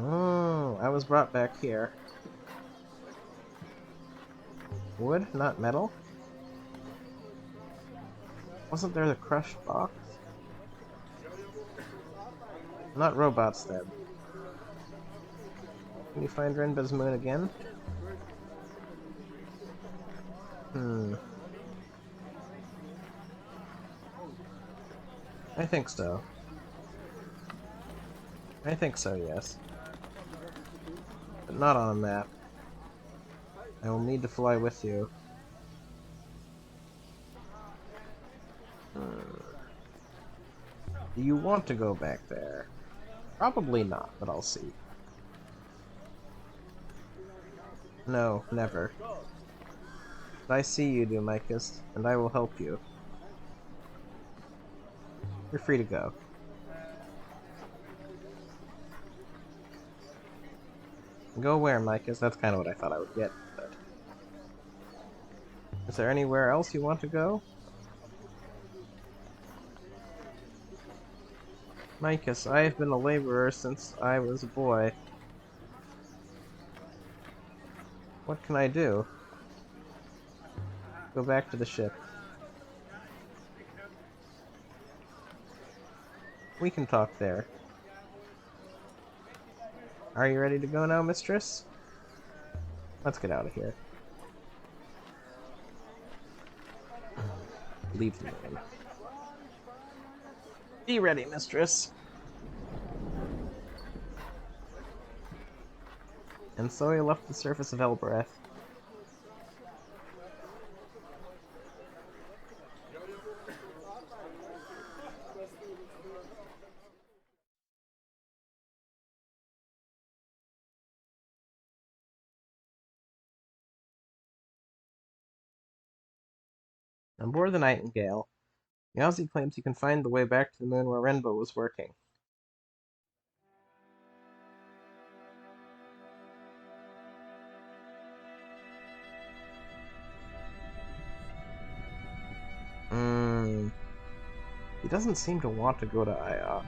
Oh, I was brought back here. Wood, not metal? Wasn't there the crushed box? Not robots, then. Can you find Renba's moon again? I think so. I think so, yes. But not on a map. I will need to fly with you. Do you want to go back there? Probably not, but I'll see. No, never. But I see you do, Micus, and I will help you. You're free to go. Go where, Micus? That's kind of what I thought I would get, but... Is there anywhere else you want to go? Micus, I have been a laborer since I was a boy. What can I do? Go back to the ship. We can talk there. Are you ready to go now, mistress? Let's get out of here. Leave the room. Be ready, mistress. And so he left the surface of Elboreth. On board the Nightingale, Yawzi claims he can find the way back to the moon where Renbo was working. He doesn't seem to want to go to Iox.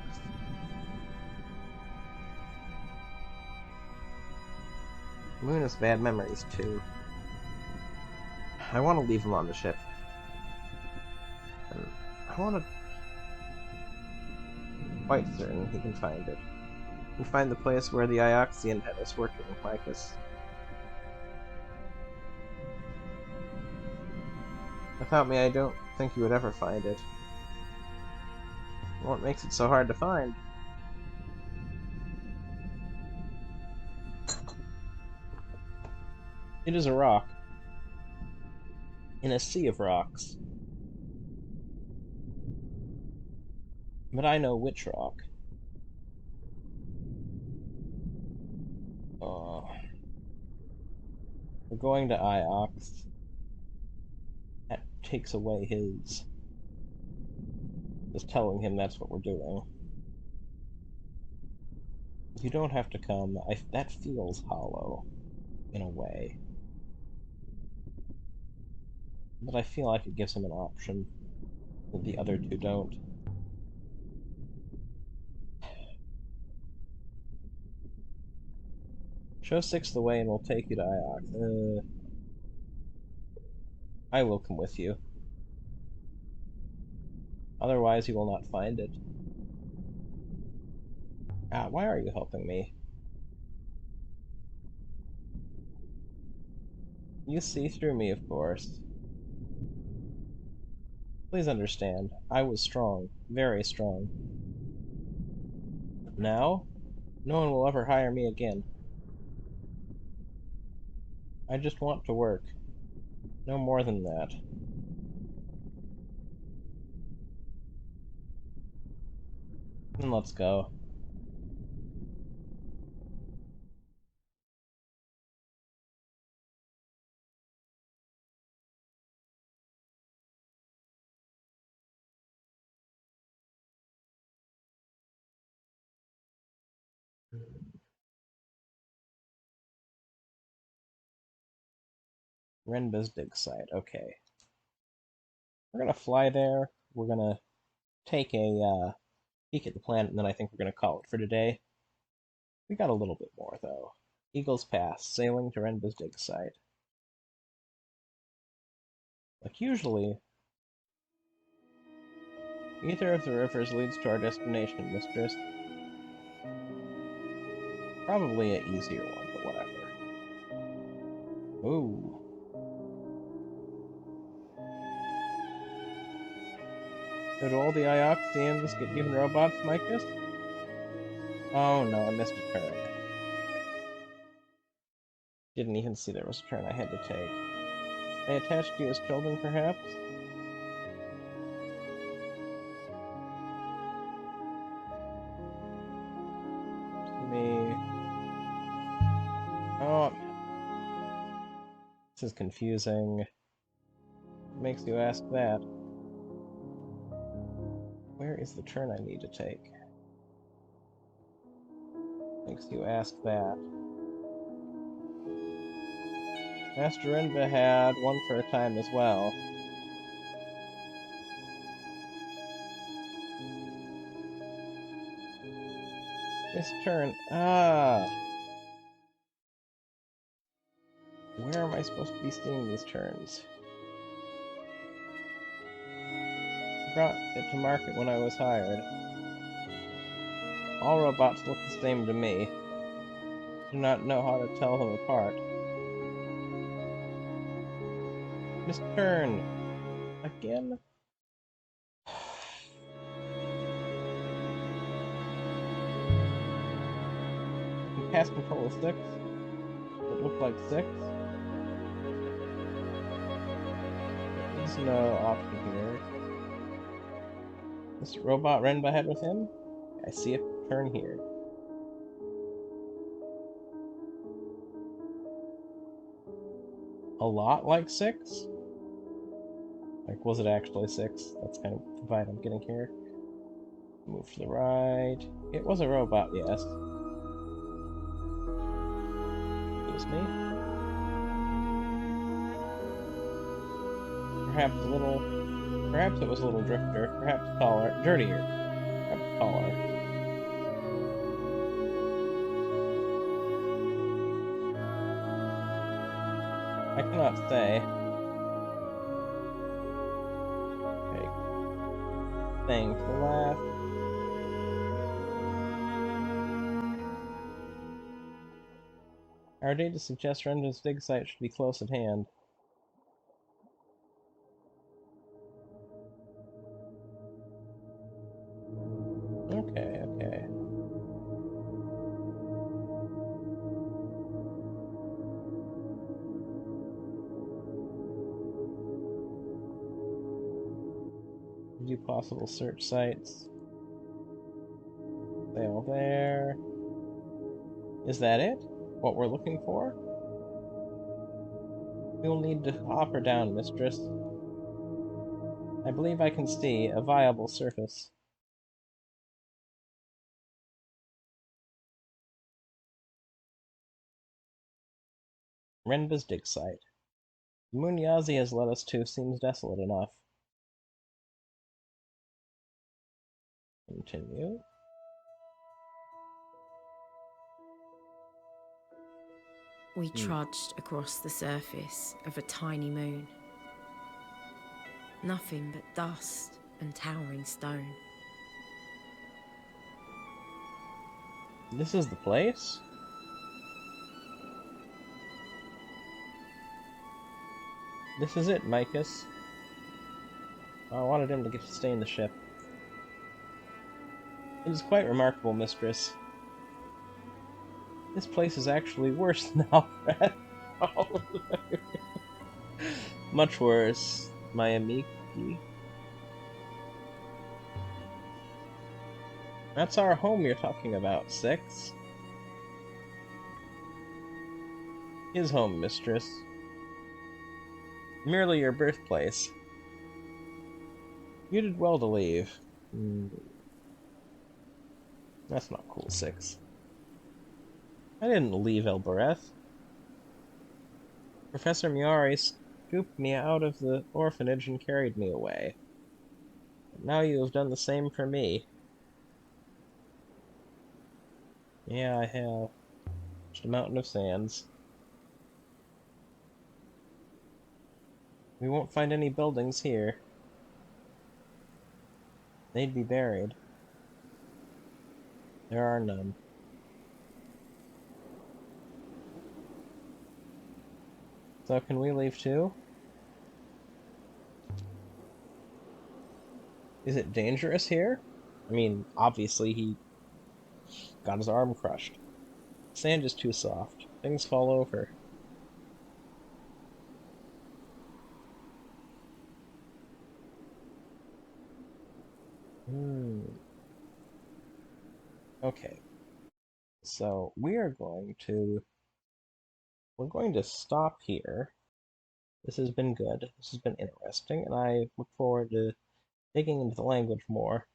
The moon has bad memories, too. I want to leave him on the ship. And I want to... Quite certain he can find it. He can find the place where the Ioxian head is working, Lycus. Without me, I don't think you would ever find it. What makes it so hard to find? It is a rock. In a sea of rocks. But I know which rock. We're going to Iox. That takes away his... Just telling him that's what we're doing. You don't have to come. That feels hollow. in a way. But I feel like it gives him an option that the other two don't. Show 6 the way and we'll take you to Iox. I will come with you. Otherwise, you will not find it. Ah, why are you helping me? You see through me, of course. Please understand, I was strong, very strong. Now, no one will ever hire me again. I just want to work. No more than that. Then let's go. Renba's dig site. Okay. We're gonna fly there. We're gonna take a peek at the planet, and then I think we're gonna call it for today. We got a little bit more, though. Eagles Pass, sailing to Renba's dig site. Like usually, either of the rivers leads to our destination, mistress. Probably an easier one, but whatever. Ooh. Did all the Ioxians get given robots, Micus? Oh no, I missed a turn. Didn't even see there was a turn I had to take. They attached you as children, perhaps? Me. Oh, this is confusing. Makes you ask that. Where is the turn I need to take? Makes you ask that. Master Renba had one for a time as well. This turn. Ah! Where am I supposed to be seeing these turns? I brought it to market when I was hired. All robots look the same to me. I do not know how to tell them apart. Miss Turn! Again? You can pass control of 6. It looked like 6. There's no option here. This robot ran ahead with him? I see a turn here. A lot like 6? Like, was it actually 6? That's kind of the vibe I'm getting here. Move to the right. It was a robot, yes. Excuse me. Perhaps it was a little drifter. Perhaps taller. Dirtier. Perhaps taller. I cannot say. Okay. Thing to the left. Our data suggests Renda's dig site should be close at hand. Okay, okay. View possible search sites. Sail there. Is that it? What we're looking for? We'll need to hop her down, mistress. I believe I can see a viable surface. Renba's dig site. The moon Yazi has led us to seems desolate enough. Continue. We trudged across the surface of a tiny moon. Nothing but dust and towering stone. This is the place? This is it, Micus. I wanted him to get to stay in the ship. It is quite remarkable, mistress. This place is actually worse than Alfred. Oh, much worse, my amiki. That's our home you're talking about, Six. His home, mistress. Merely your birthplace. You did well to leave. That's not cool, Six. I didn't leave Elboreth. Professor Miari scooped me out of the orphanage and carried me away. But now you have done the same for me. Yeah, I have. Just a mountain of sands. We won't find any buildings here. They'd be buried. There are none. So can we leave too? Is it dangerous here? I mean, obviously he got his arm crushed. Sand is too soft. Things fall over. Okay. So we're going to stop here. This has been good. This has been interesting, and I look forward to digging into the language more.